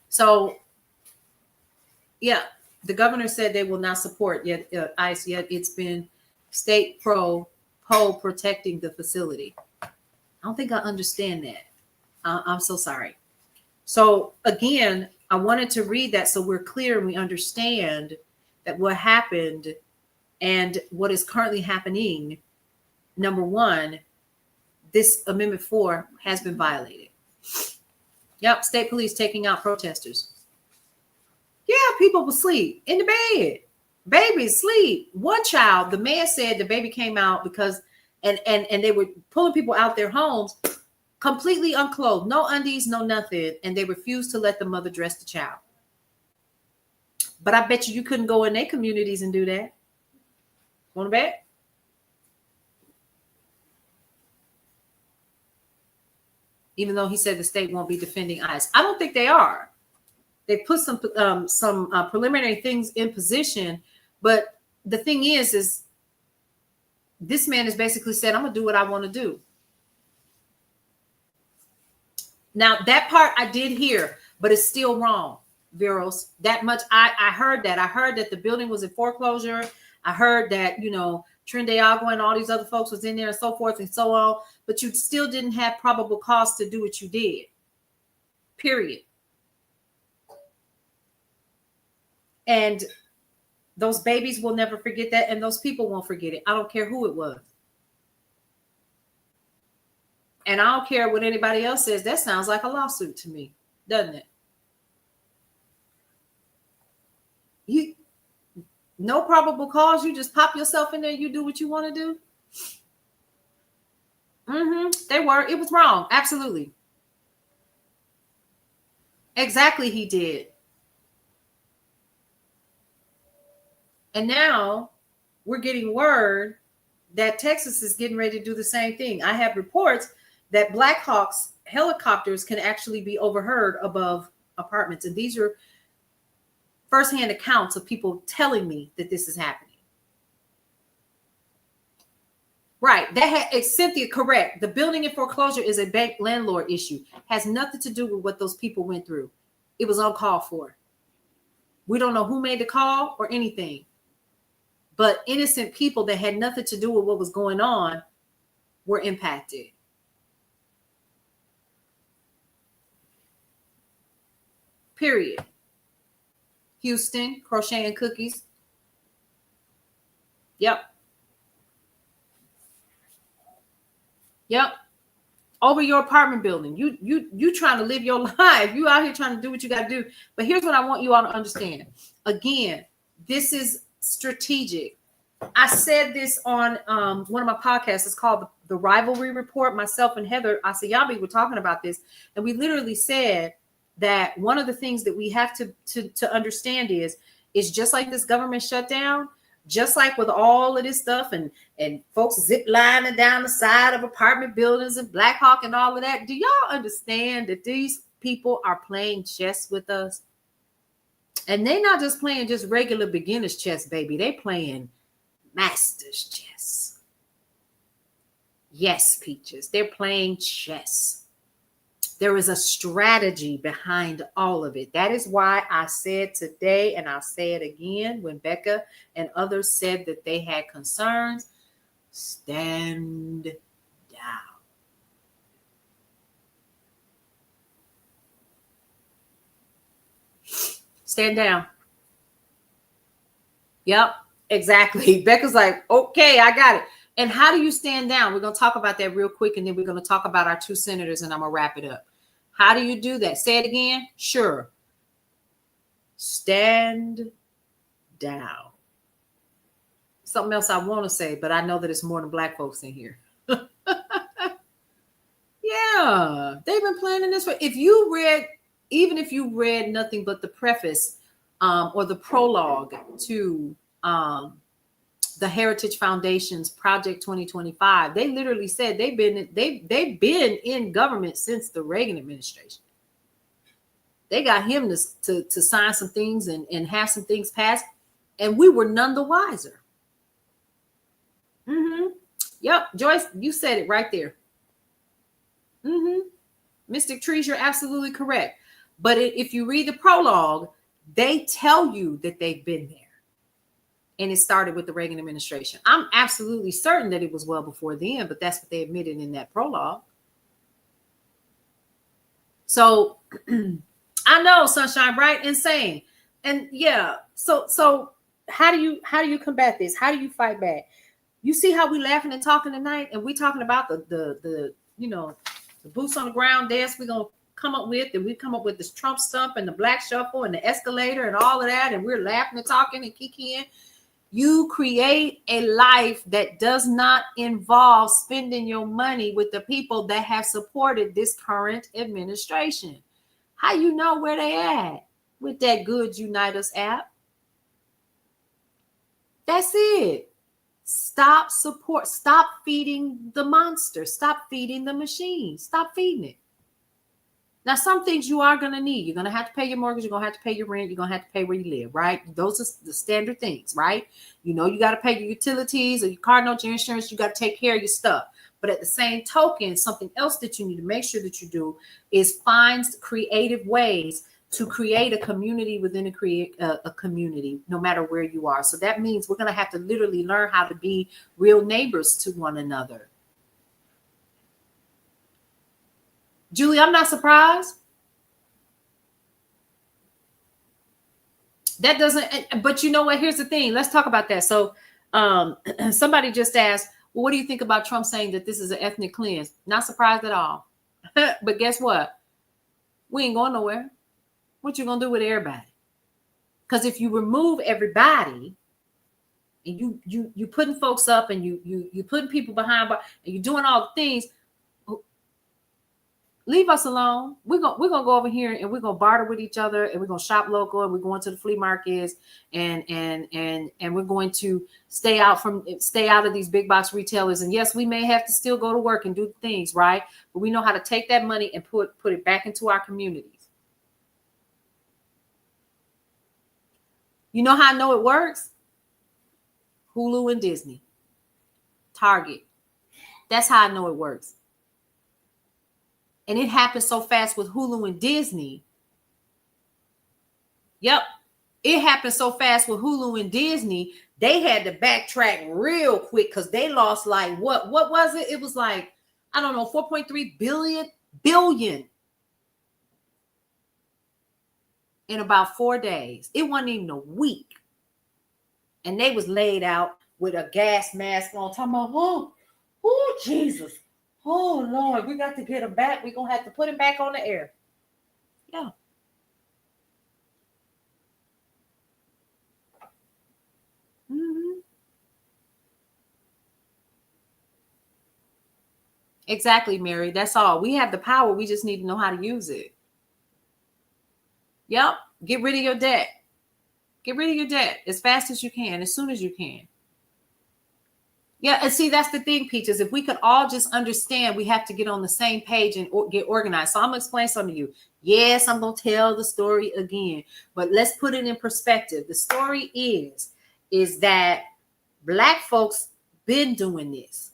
So, yeah, the governor said they will not support ICE, yet it's been state poll protecting the facility. I don't think I understand that. I'm so sorry. So again, I wanted to read that so we're clear and we understand that what happened and what is currently happening. Number one, this Amendment 4 has been violated. Yep, state police taking out protesters. Yeah, people will sleep in the bed. Babies sleep. One child, the man said the baby came out because and they were pulling people out their homes completely unclothed, no undies, no nothing, and they refused to let the mother dress the child. But I bet you couldn't go in their communities and do that. Want to bet? Even though he said the state won't be defending ICE. I don't think they are. They put some preliminary things in position, but the thing is this man has basically said, I'm going to do what I want to do. Now, that part I did hear, but it's still wrong, Veros. That much, I heard that. I heard that the building was in foreclosure. I heard that, Trende Agua and all these other folks was in there and so forth and so on, but you still didn't have probable cause to do what you did. Period. And those babies will never forget that, and those people won't forget it. I don't care who it was. And I don't care what anybody else says. That sounds like a lawsuit to me, doesn't it? No probable cause. You just pop yourself in there. You do what you want to do. They were. It was wrong. Absolutely. Exactly. He did. And now we're getting word that Texas is getting ready to do the same thing. I have reports that Black Hawks helicopters can actually be overheard above apartments. And these are firsthand accounts of people telling me that this is happening. Right. It's Cynthia, correct. The building in foreclosure is a bank landlord issue. Has nothing to do with what those people went through. It was uncalled for. We don't know who made the call or anything. But innocent people that had nothing to do with what was going on were impacted. Period. Houston, crochet and cookies. Yep. over your apartment building. You trying to live your life. You out here trying to do what you got to do. But here's what I want you all to understand. Again, this is strategic. I said this on one of my podcasts. It's called the Rivalry Report. Myself and Heather Asayabi were talking about this, and we literally said that one of the things that we have to understand is just like this government shutdown, just like with all of this stuff and folks zip lining down the side of apartment buildings and Black Hawk and all of that. Do y'all understand that these people are playing chess with us? And they're not just playing just regular beginner's chess, baby. They playing master's chess. Yes, Peaches. They're playing chess. There is a strategy behind all of it. That is why I said today, and I'll say it again, when Becca and others said that they had concerns, stand down. Stand down. Yep, exactly. Becca's like, okay, I got it. And how do you stand down? We're going to talk about that real quick, and then we're going to talk about our two senators, and I'm going to wrap it up. How do you do that? Say it again. Sure. Stand down. Something else I want to say, but I know that it's more than Black folks in here. Yeah, they've been planning this for. Even if you read nothing but the preface or the prologue to the Heritage Foundation's Project 2025, they literally said they've been in government since the Reagan administration. They got him to sign some things and have some things passed, and we were none the wiser. Yep, Joyce, you said it right there. Mystic Trees, you're absolutely correct. But if you read the prologue, they tell you that they've been there. And it started with the Reagan administration. I'm absolutely certain that it was well before then, but that's what they admitted in that prologue. So I know, Sunshine, right? Insane. And yeah, so how do you combat this? How do you fight back? You see how we laughing and talking tonight, and we talking about the boots on the ground dance we're gonna come up with, and we come up with this Trump stump and the black shuffle and the escalator and all of that, and we're laughing and talking and kikiing. You create a life that does not involve spending your money with the people that have supported this current administration. How you know where they at? With that Good Unite Us app. That's it. Stop feeding the monster. Stop feeding the machine. Stop feeding it. Now, some things you are going to need. You're going to have to pay your mortgage. You're going to have to pay your rent. You're going to have to pay where you live, right? Those are the standard things, right? You know, you got to pay your utilities or your car note, your insurance. You got to take care of your stuff. But at the same token, something else that you need to make sure that you do is find creative ways to create a community within a community, no matter where you are. So that means we're going to have to literally learn how to be real neighbors to one another. Julie, I'm not surprised. That doesn't, but you know what? Here's the thing. Let's talk about that. So somebody just asked, well, what do you think about Trump saying that this is an ethnic cleanse? Not surprised at all. But guess what? We ain't going nowhere. What you gonna do with everybody? Because if you remove everybody and you putting folks up and you putting people behind and you're doing all the things, leave us alone. We're gonna go over here and we're gonna barter with each other, and we're gonna shop local, and we're going to the flea markets, and we're going to stay out of these big box retailers. And yes, we may have to still go to work and do things, right? But we know how to take that money and put it back into our communities. You know how I know it works? Hulu and Disney, Target. That's how I know it works. And it happened so fast with Hulu and Disney. Yep. It happened so fast with Hulu and Disney. They had to backtrack real quick because they lost like what was it? It was like, I don't know, 4.3 billion in about 4 days. It wasn't even a week. And they was laid out with a gas mask on, talking about, oh, Jesus. Oh Lord, we got to get him back. We're gonna have to put him back on the air. Yeah. Mhm. Exactly, Mary. That's all. We have the power. We just need to know how to use it. Yep. Get rid of your debt. Get rid of your debt as fast as you can, as soon as you can. Yeah, and see, that's the thing, Peaches. If we could all just understand, we have to get on the same page and get organized. So I'm gonna explain something to you. Yes, I'm gonna tell the story again, but let's put it in perspective. The story is that Black folks been doing this.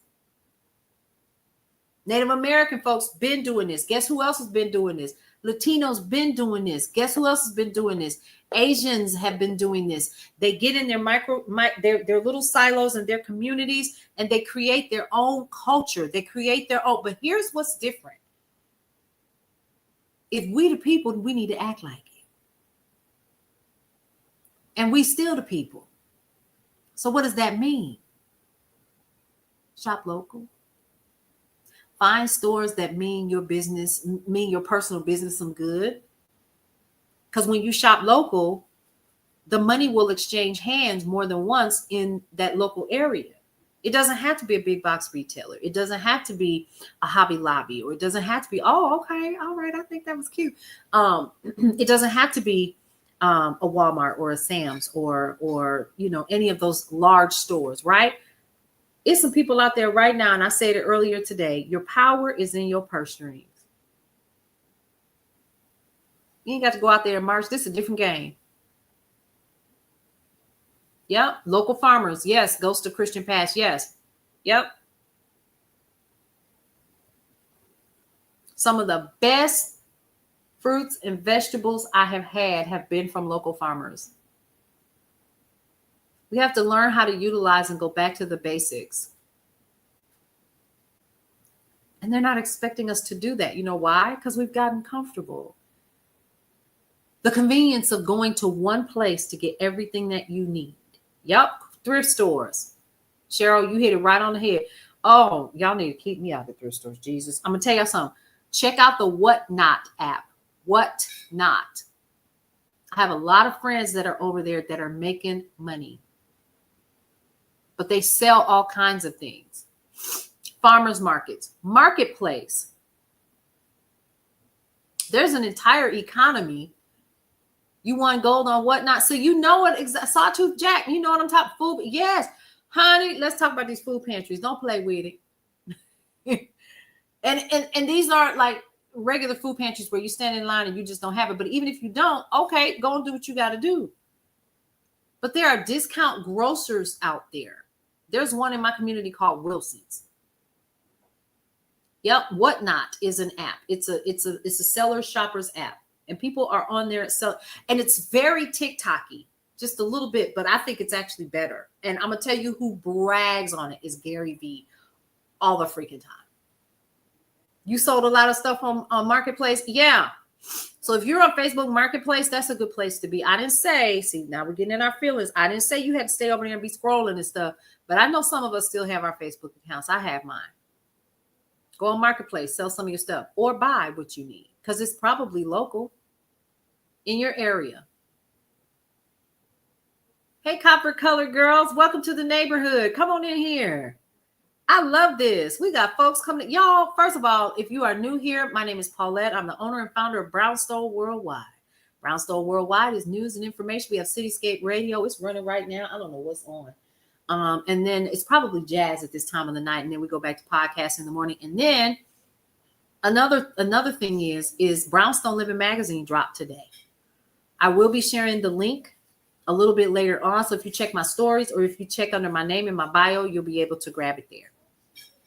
Native American folks been doing this. Guess who else has been doing this? Latinos been doing this. Guess who else has been doing this? Asians have been doing this. They get in their little silos and their communities, and they create their own culture. They create their own. But here's what's different. If we the people, we need to act like it. And we still the people. So what does that mean? Shop local. Find stores that mean your business, mean your personal business some good. Because when you shop local, the money will exchange hands more than once in that local area. It doesn't have to be a big box retailer. It doesn't have to be a Hobby Lobby, or it doesn't have to be, oh, okay, all right, I think that was cute. It doesn't have to be a Walmart or a Sam's or any of those large stores, right? It's some people out there right now, and I said it earlier today, your power is in your purse strings. You ain't got to go out there and march. This is a different game. Yep. Local farmers. Yes. Goes to Christian Pass. Yes. Yep. Some of the best fruits and vegetables I have had have been from local farmers. We have to learn how to utilize and go back to the basics. And they're not expecting us to do that. You know why? Because we've gotten comfortable. The convenience of going to one place to get everything that you need. Yep, thrift stores. Cheryl, you hit it right on the head. Oh, y'all need to keep me out of the thrift stores, Jesus. I'm going to tell you something. Check out the Whatnot app. Whatnot. I have a lot of friends that are over there that are making money. But they sell all kinds of things. Farmers markets. Marketplace. There's an entire economy. You want gold on Whatnot. So you know what, Sawtooth Jack, you know what I'm talking food. Yes, honey, let's talk about these food pantries. Don't play with it. and these aren't like regular food pantries where you stand in line and you just don't have it. But even if you don't, okay, go and do what you got to do. But there are discount grocers out there. There's one in my community called Wilson's. Yep, Whatnot is an app. It's a seller shoppers app. And people are on there, and it's very TikTok-y, just a little bit, but I think it's actually better. And I'm gonna tell you who brags on it is Gary Vee all the freaking time. You sold a lot of stuff on Marketplace, yeah. So if you're on Facebook Marketplace, that's a good place to be. I didn't say, see, now we're getting in our feelings. I didn't say you had to stay over there and be scrolling and stuff, but I know some of us still have our Facebook accounts. I have mine. Go on Marketplace, sell some of your stuff, or buy what you need, because it's probably local in your area. Hey, copper colored girls, welcome to the neighborhood. Come on in here. I love this. We got folks coming. Y'all, first of all, if you are new here, my name is Paulette. I'm the owner and founder of Brownstone Worldwide. Brownstone Worldwide is news and information. We have Cityscape Radio. It's running right now. I don't know what's on. And then it's probably jazz at this time of the night. And then we go back to podcasts in the morning. And then another thing is Brownstone Living Magazine dropped today. I will be sharing the link a little bit later on. So if you check my stories or if you check under my name in my bio, you'll be able to grab it there.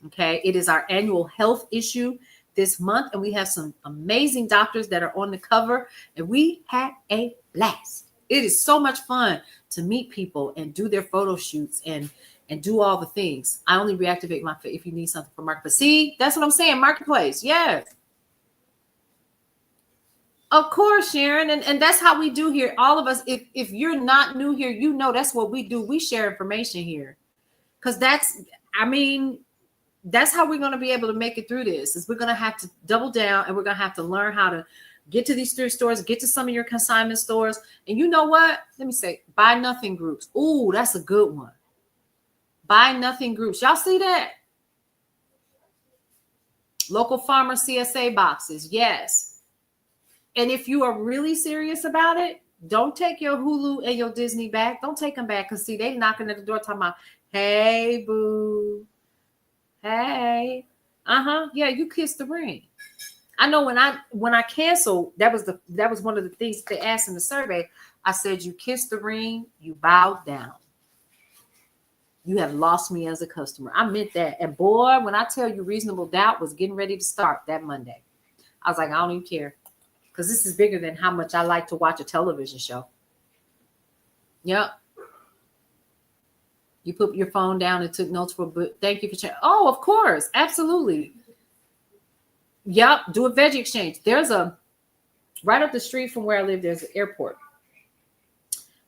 Okay. It is our annual health issue this month. And we have some amazing doctors that are on the cover. And we had a blast. It is so much fun to meet people and do their photo shoots and do all the things. I only reactivate my if you need something for Marketplace. See, that's what I'm saying. Marketplace. Yes. Of course, Sharon. And that's how we do here. All of us, if you're not new here, you know that's what we do. We share information here. Because that's how we're going to be able to make it through this. Is we're going to have to double down, and we're going to have to learn how to get to these thrift stores, get to some of your consignment stores. And you know what? Let me say, buy nothing groups. Ooh, that's a good one. Buy nothing groups. Y'all see that? Local farmer CSA boxes. Yes. And if you are really serious about it, don't take your Hulu and your Disney back. Don't take them back. Because see, they knocking at the door talking about, hey, boo. Hey. Yeah, you kissed the ring. I know when I canceled, that was one of the things they asked in the survey. I said, you kissed the ring, you bowed down. You have lost me as a customer. I meant that. And boy, when I tell you Reasonable Doubt was getting ready to start that Monday, I was like, I don't even care. Because this is bigger than how much I like to watch a television show. Yep. You put your phone down and took notes for a book. Thank you for sharing. Oh, of course. Absolutely. Yep. Do a veggie exchange. There's right up the street from where I live, there's an airport.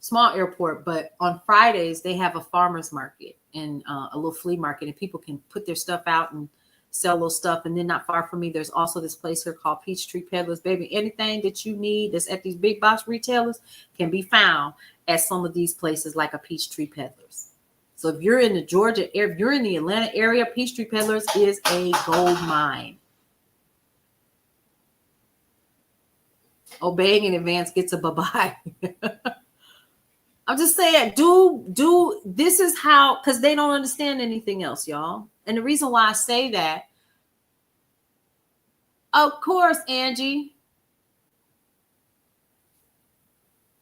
Small airport, but on Fridays they have a farmer's market and a little flea market, and people can put their stuff out and sell little stuff. And then not far from me, there's also this place here called Peachtree Peddlers. Baby, anything that you need that's at these big box retailers can be found at some of these places like a Peachtree Peddlers. So if you're in the Georgia area, if you're in the Atlanta area, Peachtree Peddlers is a gold mine. Obeying in advance gets a bye-bye. I'm just saying, do this is how, because they don't understand anything else, y'all. And the reason why I say that, of course, Angie,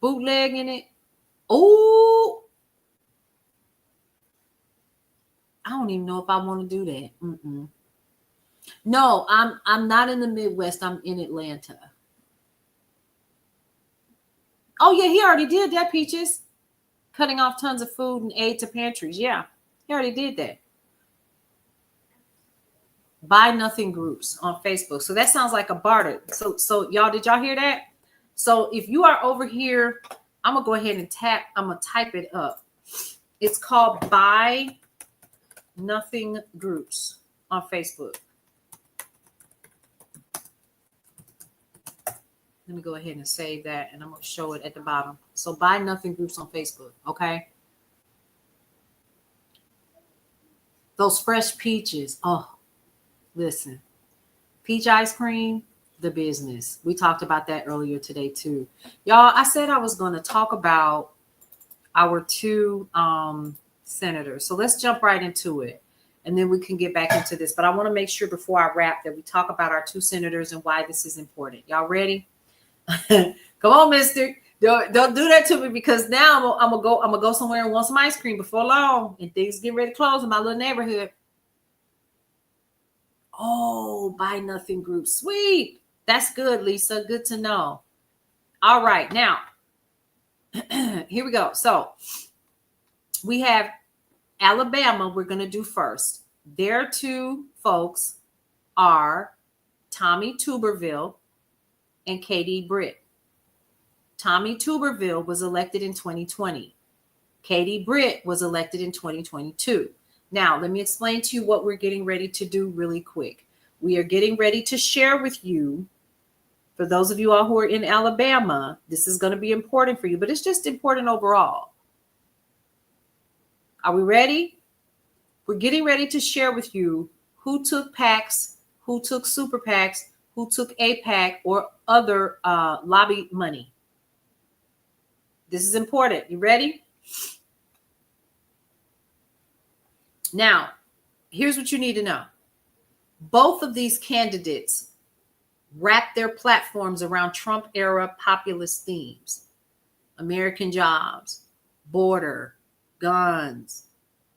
bootlegging it. Oh, I don't even know if I want to do that. No, I'm not in the Midwest. I'm in Atlanta. Oh yeah, he already did that, Peaches. Cutting off tons of food and aid to pantries. Yeah, he already did that. Buy nothing groups on Facebook. So that sounds like a barter. So y'all, did y'all hear that? So if you are over here, I'm gonna go ahead and I'm gonna type it up. It's called Buy Nothing Groups on Facebook. Let me go ahead and save that, and I'm going to show it at the bottom. So Buy Nothing Groups on Facebook, okay? Those fresh peaches. Oh, listen. Peach ice cream, the business. We talked about that earlier today, too. Y'all, I said I was going to talk about our two senators. So let's jump right into it, and then we can get back into this. But I want to make sure before I wrap that we talk about our two senators and why this is important. Y'all ready? Come on, mister. Don't do that to me, because now I'm gonna go somewhere and want some ice cream before long, and things get ready to close in my little neighborhood. Oh, Buy Nothing Group. Sweet. That's good, Lisa. Good to know. All right, now here we go. So we have Alabama. We're gonna do first. Their two folks are Tommy Tuberville and Katie Britt. Tommy Tuberville was elected in 2020. Katie Britt was elected in 2022. Now, let me explain to you what we're getting ready to do really quick. We are getting ready to share with you, for those of you all who are in Alabama, this is going to be important for you, but it's just important overall. Are we ready? We're getting ready to share with you who took PACs, who took super PACs, who took APAC or other lobby money. This is important. You ready? Now, here's what you need to know. Both of these candidates wrap their platforms around Trump-era populist themes. American jobs, border, guns,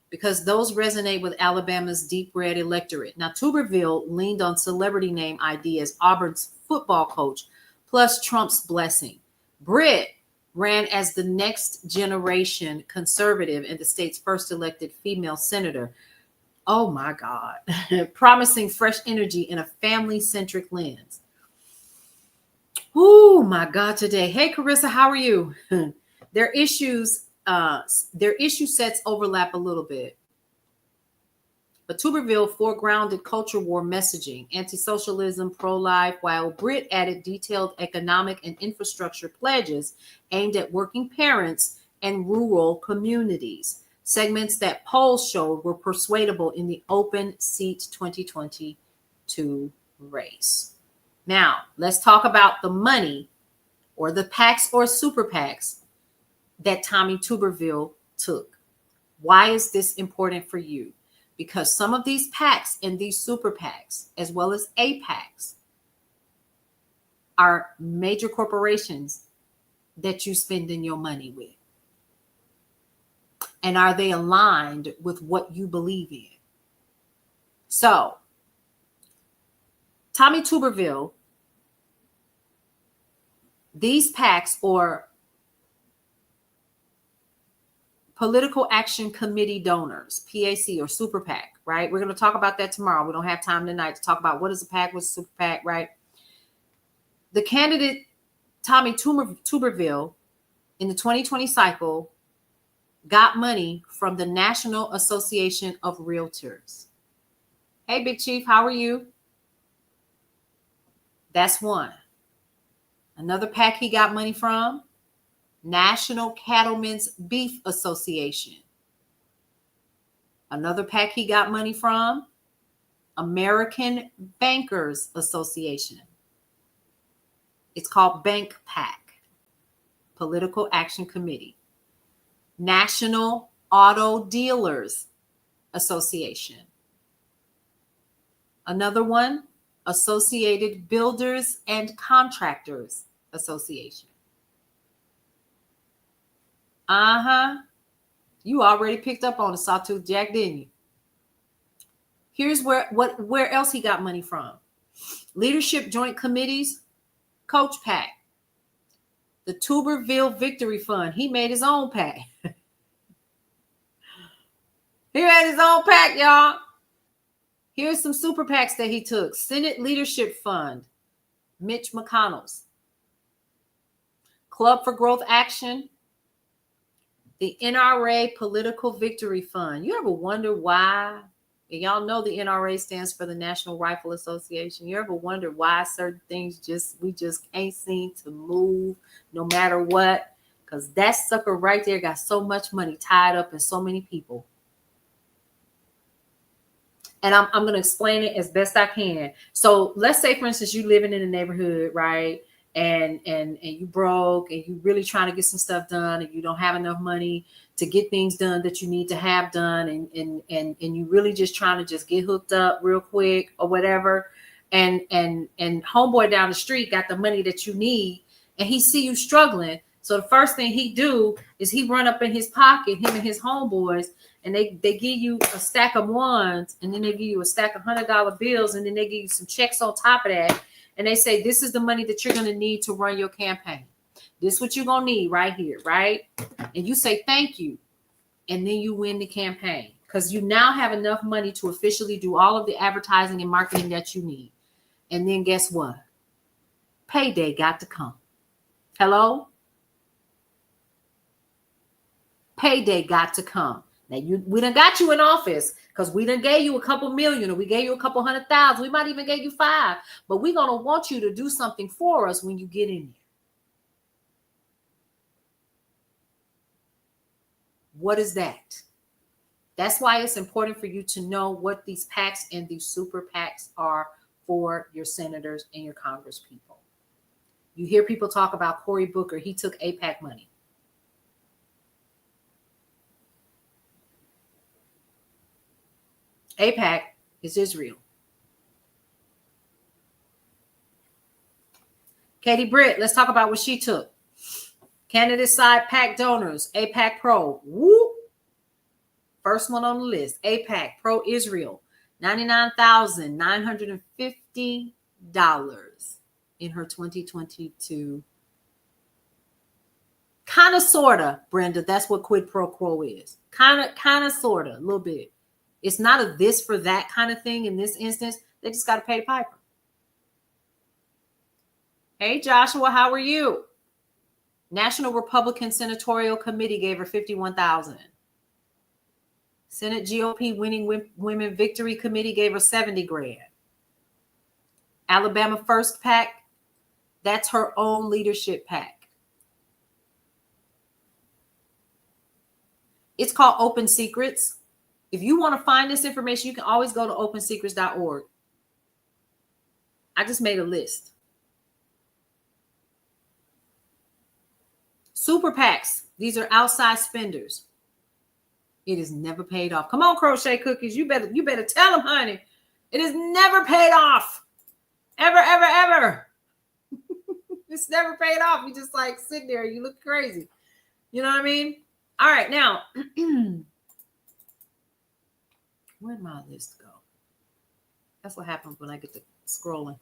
because those resonate with Alabama's deep red electorate. Now, Tuberville leaned on celebrity name ID as Auburn's football coach, plus Trump's blessing. Britt ran as the next generation conservative and the state's first elected female senator. Oh my God. Promising fresh energy in a family-centric lens. Oh my God, today. Hey, Carissa, how are you? Their issue sets overlap a little bit. But Tuberville foregrounded culture war messaging, anti-socialism, pro-life, while Britt added detailed economic and infrastructure pledges aimed at working parents and rural communities. Segments that polls showed were persuadable in the open seat 2022 race. Now, let's talk about the money or the PACs or super PACs that Tommy Tuberville took. Why is this important for you? Because some of these PACs and these super PACs, as well as APACs, are major corporations that you spending your money with. And are they aligned with what you believe in? So, Tommy Tuberville, these PACs or Political Action Committee donors, PAC or super PAC, right? We're going to talk about that tomorrow. We don't have time tonight to talk about what is a PAC, what's a super PAC, right? The candidate, Tommy Tuberville, in the 2020 cycle, got money from the National Association of Realtors. Hey, Big Chief, how are you? That's one. Another PAC he got money from, National Cattlemen's Beef Association. Another PAC he got money from, American Bankers Association. It's called Bank PAC, Political Action Committee. National Auto Dealers Association. Another one, Associated Builders and Contractors Association. You already picked up on the Sawtooth Jack, didn't you? Here's where else he got money from. Leadership Joint Committees, Coach PAC. The Tuberville Victory Fund. He made his own PAC. He made his own PAC, y'all. Here's some super PACs that he took. Senate Leadership Fund, Mitch McConnell's. Club for Growth Action, the NRA Political Victory Fund. You ever wonder why? And y'all know the NRA stands for the National Rifle Association. You ever wonder why certain things we just can't seem to move no matter what? Because that sucker right there got so much money tied up in so many people. And I'm going to explain it as best I can. So let's say, for instance, you living in a neighborhood, right? And you broke and you really trying to get some stuff done and you don't have enough money to get things done that you need to have done. And you really just trying to just get hooked up real quick or whatever. And homeboy down the street got the money that you need and he see you struggling. So the first thing he do is he run up in his pocket, him and his homeboys, and they give you a stack of ones, and then they give you a stack of $100 bills, and then they give you some checks on top of that. And they say, this is the money that you're going to need to run your campaign. This is what you're going to need right here, right? And you say, thank you. And then you win the campaign because you now have enough money to officially do all of the advertising and marketing that you need. And then guess what? Payday got to come. Hello? Payday got to come. Now we done got you in office because we done gave you a couple million or we gave you a couple 100,000. We might even gave you 5, but we're going to want you to do something for us when you get in there. What is that? That's why it's important for you to know what these PACs and these super PACs are for your senators and your congresspeople. You hear people talk about Cory Booker. He took APAC money. APAC is Israel. Katie Britt, let's talk about what she took. Candidate side PAC donors, APAC Pro. Woo! First one on the list, APAC Pro Israel, $99,950 in her 2022. Kind of, sort of, Brenda. That's what quid pro quo is. Kind of, sort of, a little bit. It's not a this for that kind of thing in this instance. They just got to pay the piper. Hey, Joshua, how are you? National Republican Senatorial Committee gave her $51,000. Senate GOP Winning Women Victory Committee gave her 70 grand. Alabama First PAC, that's her own leadership PAC. It's called Open Secrets. If you want to find this information, you can always go to opensecrets.org. I just made a list. Super PACs, these are outside spenders. It is never paid off. Come on, Crochet Cookies. You better tell them, honey. It is never paid off. Ever, ever, ever. It's never paid off. You just like sit there. You look crazy. You know what I mean? All right, now. Where'd my list go? That's what happens when I get to scrolling.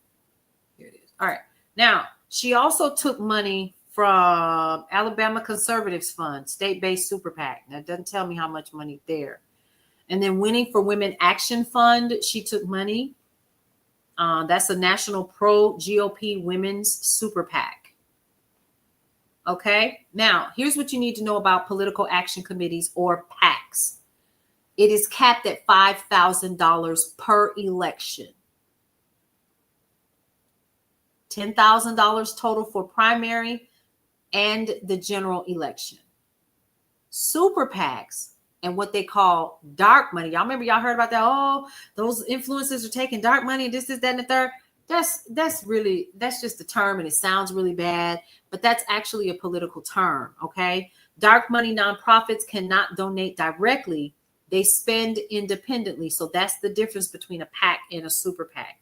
Here it is. All right. Now, she also took money from Alabama Conservatives Fund, state-based super PAC. That doesn't tell me how much money there. And then Winning for Women Action Fund, she took money. That's a national pro-GOP women's super PAC. Okay? Now, here's what you need to know about political action committees or PACs. It is capped at $5,000 per election. $10,000 total for primary and the general election. Super PACs and what they call dark money. Y'all remember, y'all heard about that? Oh, those influencers are taking dark money and this, that, and the third. That's just a term and it sounds really bad, but that's actually a political term, okay? Dark money nonprofits cannot donate directly. They spend independently. So that's the difference between a PAC and a super PAC.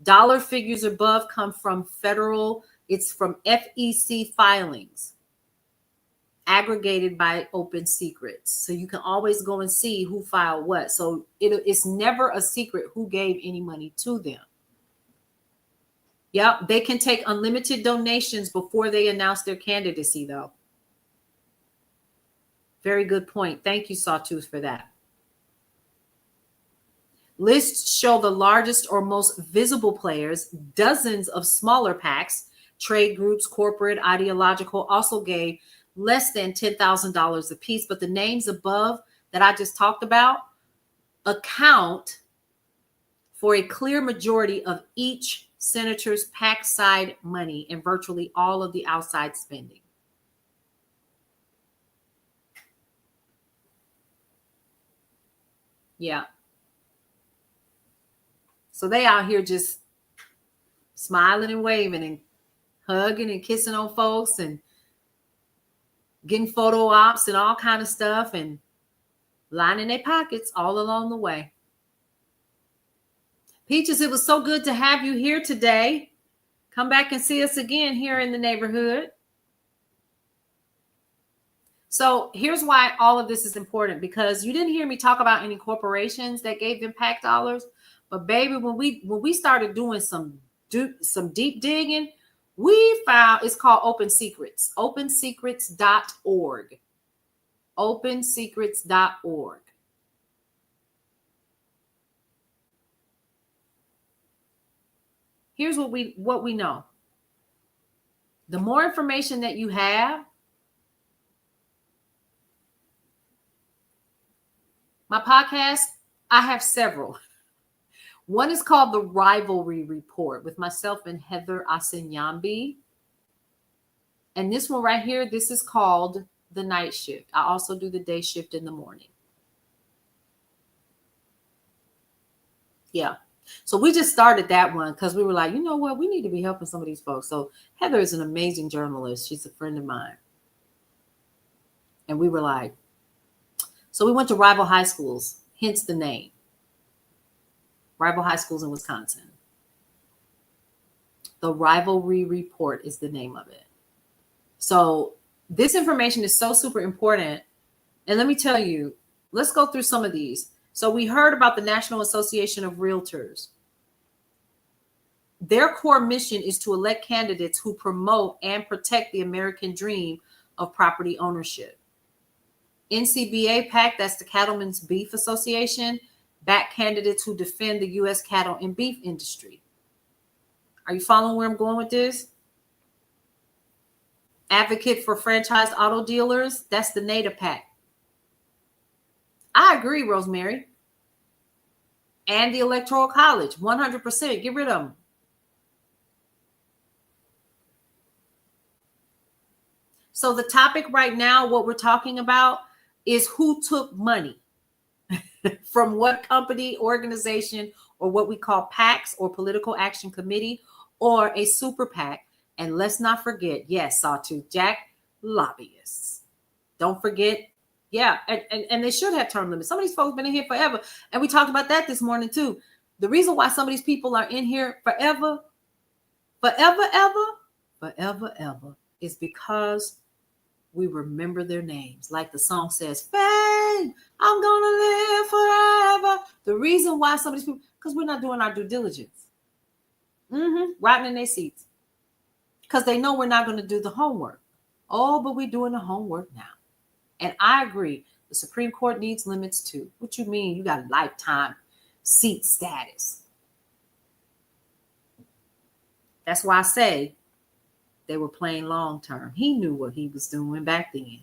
Dollar figures above come from federal, it's from FEC filings aggregated by Open Secrets. So you can always go and see who filed what. So it's never a secret who gave any money to them. Yep, they can take unlimited donations before they announce their candidacy, though. Very good point. Thank you, Sawtooth, for that. Lists show the largest or most visible players. Dozens of smaller PACs, trade groups, corporate, ideological, also gave less than $10,000 a piece. But the names above that I just talked about account for a clear majority of each senator's PAC side money and virtually all of the outside spending. Yeah. So they out here just smiling and waving and hugging and kissing on folks and getting photo ops and all kind of stuff and lining their pockets all along the way. Peaches, it was so good to have you here today. Come back and see us again here in the neighborhood. So here's why all of this is important, because you didn't hear me talk about any corporations that gave them PAC dollars. But baby, when we started doing some deep digging, we found it's called Open Secrets, opensecrets.org, opensecrets.org. Here's what we know. The more information that you have, my podcast, I have several. One is called The Rivalry Report with myself and Heather Asenyambi. And this one right here, this is called The Night Shift. I also do the day shift in the morning. Yeah. So we just started that one because we were like, you know what? We need to be helping some of these folks. So Heather is an amazing journalist. She's a friend of mine. And we were like, so we went to rival high schools, hence the name. Rival high schools in Wisconsin. The Rivalry Report is the name of it. So this information is so super important. And let me tell you, let's go through some of these. So we heard about the National Association of Realtors. Their core mission is to elect candidates who promote and protect the American dream of property ownership. NCBA PAC, that's the Cattlemen's Beef Association, back candidates who defend the U.S. cattle and beef industry. Are you following where I'm going with this? Advocate for franchised auto dealers, that's the NADA PAC. I agree, Rosemary. And the Electoral College, 100%. Get rid of them. So the topic right now, what we're talking about is who took money from what company, organization, or what we call PACs or Political Action Committee or a super PAC. And let's not forget, yes, Sawtooth Jack, lobbyists. Don't forget, yeah, and they should have term limits. Some of these folks have been in here forever. And we talked about that this morning too. The reason why some of these people are in here forever is because we remember their names. Like the song says, Fame, I'm gonna live forever. The reason why some of these people, because we're not doing our due diligence. Rotting in their seats. Because they know we're not going to do the homework. Oh, but we're doing the homework now. And I agree. The Supreme Court needs limits too. What you mean? You got lifetime seat status. That's why I say they were playing long term. He knew what he was doing back then.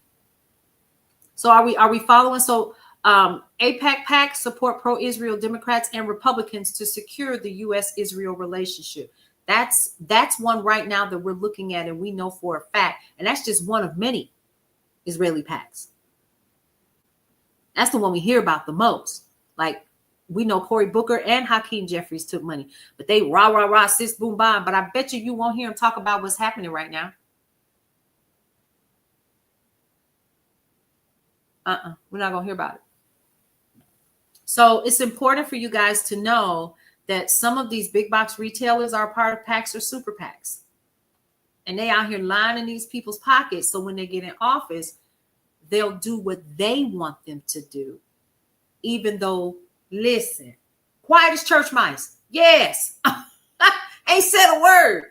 So are we following? So AIPAC PAC support pro-Israel Democrats and Republicans to secure the U.S.-Israel relationship. That's one right now that we're looking at, and we know for a fact, and that's just one of many Israeli PACs. That's the one we hear about the most. Like, we know Cory Booker and Hakeem Jeffries took money, but they rah, sis, boom, bam. But I bet you won't hear them talk about what's happening right now. We're not going to hear about it. So it's important for you guys to know that some of these big box retailers are part of PACs or super PACs. And they out here lining these people's pockets. So when they get in office, they'll do what they want them to do. Even though, listen, quiet as church mice. Yes. Ain't said a word.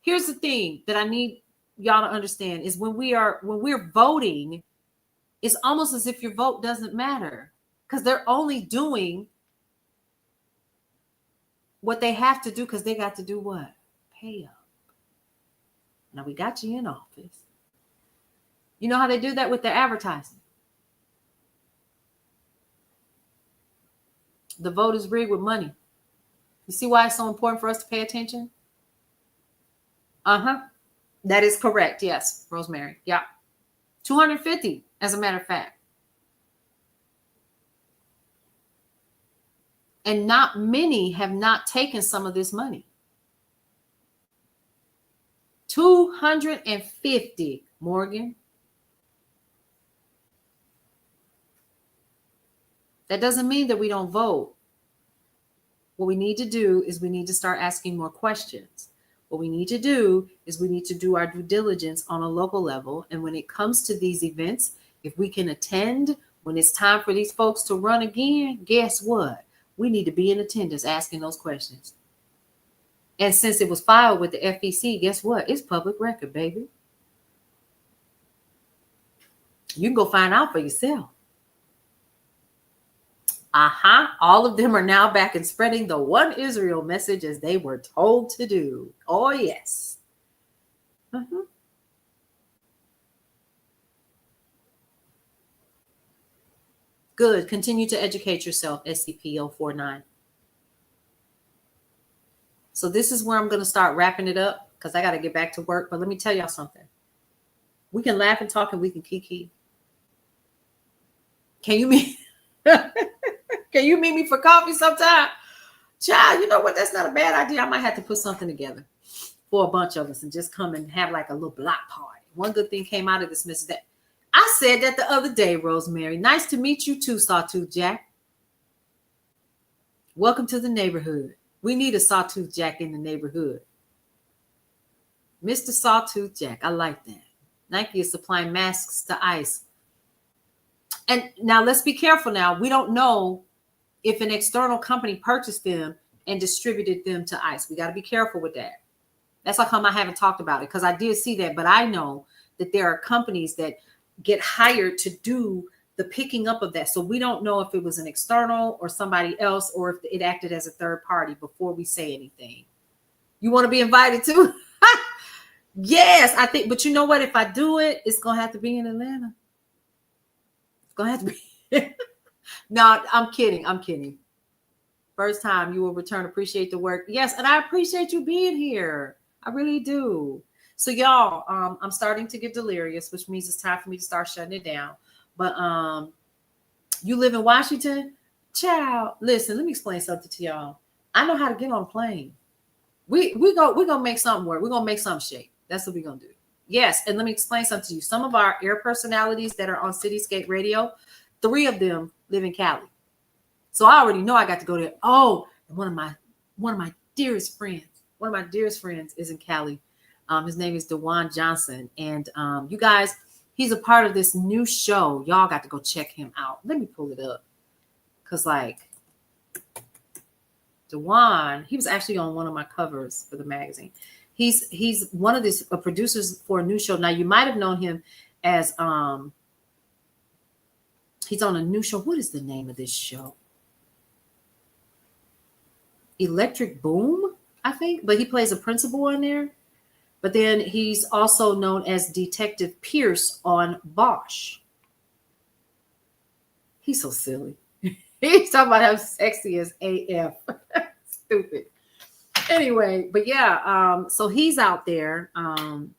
Here's the thing that I need y'all to understand is when we're voting, it's almost as if your vote doesn't matter because they're only doing what they have to do because they got to do what? Pay up. Now we got you in office. You know how they do that with their advertising? The vote is rigged with money. You see why it's so important for us to pay attention? That is correct. Yes, Rosemary. Yeah. 250, as a matter of fact. And not many have not taken some of this money. 250, Morgan. That doesn't mean that we don't vote. What we need to do is we need to start asking more questions. What we need to do is we need to do our due diligence on a local level. And when it comes to these events, if we can attend, when it's time for these folks to run again, guess what? We need to be in attendance asking those questions. And since it was filed with the FEC, guess what? It's public record, baby. You can go find out for yourself. All of them are now back and spreading the One Israel message as they were told to do. Oh, yes. Good. Continue to educate yourself, SCP-049. So this is where I'm going to start wrapping it up because I got to get back to work. But let me tell y'all something. We can laugh and talk and we can kiki. Can you meet? Can you meet me for coffee sometime? Child, you know what? That's not a bad idea. I might have to put something together for a bunch of us and just come and have like a little block party. One good thing came out of this, Mrs. That I said that the other day, Rosemary. Nice to meet you too, Sawtooth Jack. Welcome to the neighborhood. We need a Sawtooth Jack in the neighborhood. Mr. Sawtooth Jack. I like that. Nike is supplying masks to ICE. And now let's be careful now. We don't know if an external company purchased them and distributed them to ICE. We got to be careful with that. That's how come I haven't talked about it because I did see that. But I know that there are companies that get hired to do the picking up of that. So we don't know if it was an external or somebody else or if it acted as a third party before we say anything. You want to be invited to? Yes, I think. But you know what? If I do it, it's going to have to be in Atlanta. It's going to have to be. No, I'm kidding. I'm kidding. First time you will return. Appreciate the work. Yes, and I appreciate you being here. I really do. So y'all, I'm starting to get delirious, which means it's time for me to start shutting it down. But you live in Washington? Child, listen, let me explain something to y'all. I know how to get on a plane. We're gonna make something work. We're gonna make something shake. That's what we're gonna do. Yes, and let me explain something to you. Some of our air personalities that are on Cityscape Radio, 3 of them live in Cali. So I already know I got to go there. Oh, one of my dearest friends is in Cali. His name is DeJuan Johnson. And you guys, he's a part of this new show. Y'all got to go check him out. Let me pull it up. Because like DeJuan, he was actually on one of my covers for the magazine. He's one of these producers for a new show. Now you might have known him as he's on a new show. What is the name of this show? Electric Boom, I think, but he plays a principal on there. But then he's also known as Detective Pierce on Bosch. He's so silly. He's talking about how sexy as AF. Stupid. Anyway, but yeah, so he's out there, him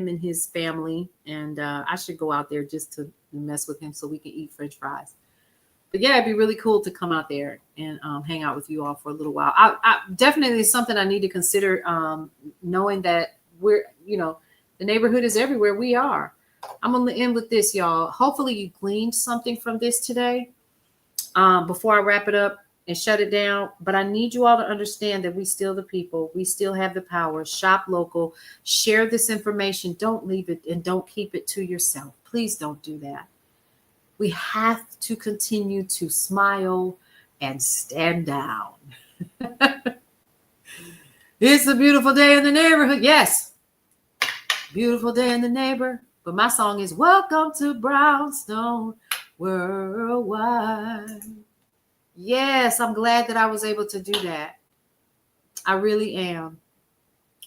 and his family, and I should go out there just to mess with him so we can eat French fries. But yeah, it'd be really cool to come out there and hang out with you all for a little while. I definitely is something I need to consider, knowing that we're, the neighborhood is everywhere we are. I'm going to end with this, y'all. Hopefully you gleaned something from this today before I wrap it up and shut it down. But I need you all to understand that we still the people. We still have the power. Shop local. Share this information. Don't leave it and don't keep it to yourself. Please don't do that. We have to continue to smile and stand down. It's a beautiful day in the neighborhood. Yes. Beautiful day in the neighbor. But my song is Welcome to Brownstone Worldwide. Yes, I'm glad that I was able to do that. I really am.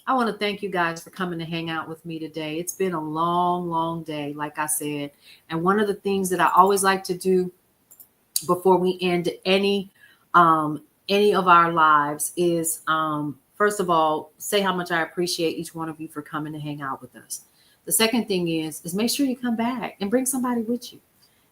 I want to thank you guys for coming to hang out with me today. It's been a long, long day, like I said. And one of the things that I always like to do before we end any of our lives is, first of all, say how much I appreciate each one of you for coming to hang out with us. The second thing is make sure you come back and bring somebody with you.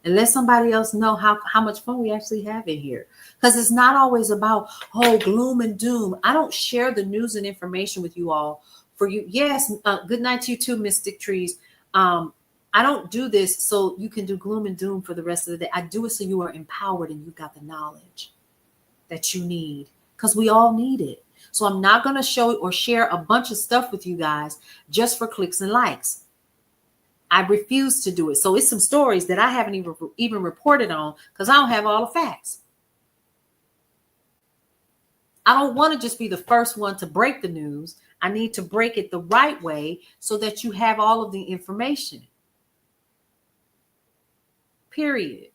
And let somebody else know how much fun we actually have in here. Because it's not always about, gloom and doom. I don't share the news and information with you all for you. Yes, good night to you too, Mystic Trees. I don't do this so you can do gloom and doom for the rest of the day. I do it so you are empowered and you got the knowledge that you need. Because we all need it. So I'm not going to show or share a bunch of stuff with you guys just for clicks and likes. I refuse to do it. So it's some stories that I haven't even reported on because I don't have all the facts. I don't want to just be the first one to break the news. I need to break it the right way so that you have all of the information. Period.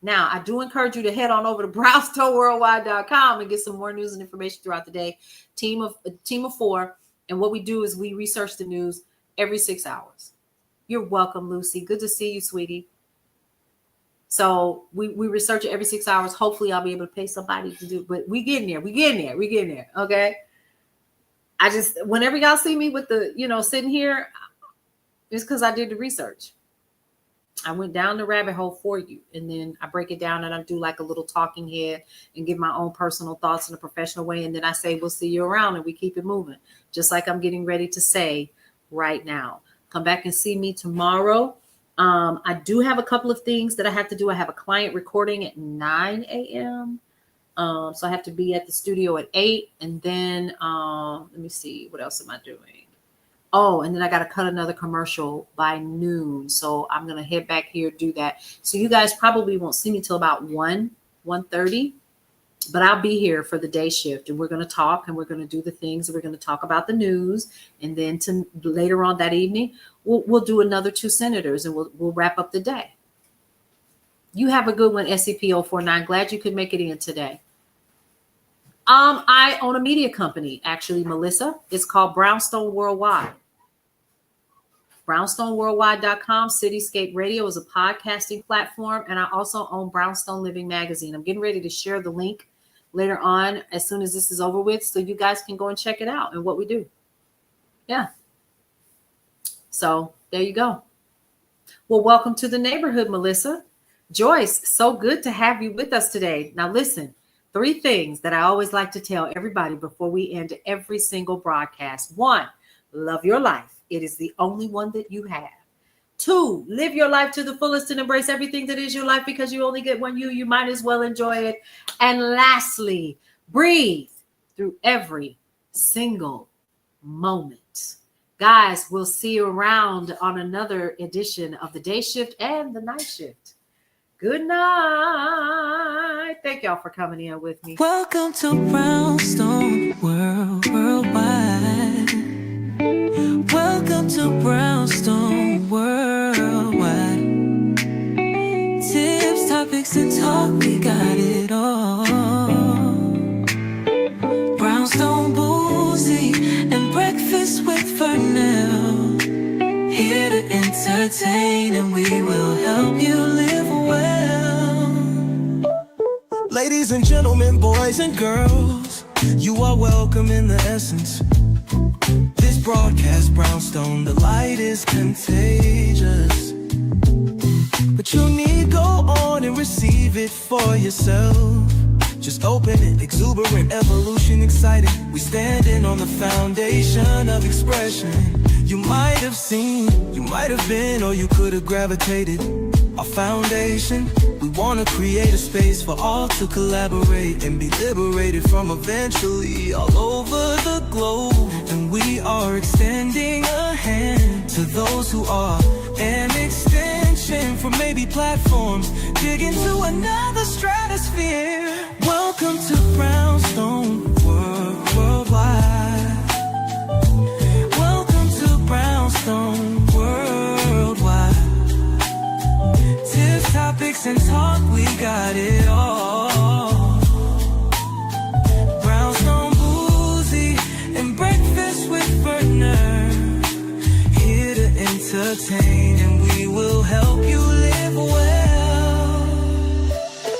Now, I do encourage you to head on over to brownstoneworldwide.com and get some more news and information throughout the day. Team of 4. And what we do is we research the news every 6 hours. You're welcome, Lucy. Good to see you, sweetie. So we research it every 6 hours. Hopefully I'll be able to pay somebody to do, but we getting there. Okay. I just, whenever y'all see me with the, sitting here, it's because I did the research. I went down the rabbit hole for you. And then I break it down and I do like a little talking head and give my own personal thoughts in a professional way. And then I say, we'll see you around and we keep it moving. Just like I'm getting ready to say right now. Come back and see me tomorrow. I do have a couple of things that I have to do. I have a client recording at 9 a.m. So I have to be at the studio at 8. And then let me see, what else am I doing? Oh, and then I got to cut another commercial by noon. So I'm going to head back here, do that. So you guys probably won't see me till about 1:30. But I'll be here for the day shift and we're going to talk and we're going to do the things. We're going to talk about the news. And then later on that evening, we'll do another 2 senators and we'll wrap up the day. You have a good one, SCP-049. Glad you could make it in today. I own a media company, actually, Melissa. It's called Brownstone Worldwide. brownstoneworldwide.com. Cityscape Radio is a podcasting platform, and I also own Brownstone Living Magazine. I'm getting ready to share the link later on as soon as this is over with, so you guys can go and check it out and what we do. Yeah. So there you go. Well, welcome to the neighborhood, Melissa. Joyce, so good to have you with us today. Now listen, 3 things that I always like to tell everybody before we end every single broadcast. 1, love your life. It is the only one that you have. 2, live your life to the fullest and embrace everything that is your life, because you only get one you might as well enjoy it. And lastly, breathe through every single moment. Guys, we'll see you around on another edition of the day shift and the night shift. Good night. Thank y'all for coming in with me. Welcome to Brownstone Worldwide. Welcome to Brownstone Worldwide. Tips, topics, and talk, we got it all. Brownstone Boozy and Breakfast with Fernell. Here to entertain, and we will help you live well. Ladies and gentlemen, boys and girls, you are welcome in the essence. This broadcast, Brownstone, the light is contagious. But you need go on and receive it for yourself. Just open it, exuberant, evolution, excited. We standing on the foundation of expression. You might have seen, you might have been, or you could have gravitated. Our foundation, we want to create a space for all to collaborate and be liberated from eventually all over the globe. And we are extending a hand to those who are an extension from maybe platforms, dig into another stratosphere. Welcome to Brownstone Worldwide. Welcome to Brownstone Worldwide. Tips, topics, and talk, we got it all. Brownstone Boozy and Breakfast with Fernell. Here to entertain, and we will help you live well.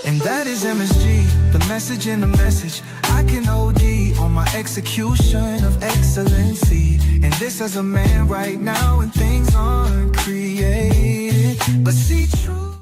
And that is MSG, the message in the message. I can OD on my execution of excellency. And this as a man right now, and things aren't created, but see true.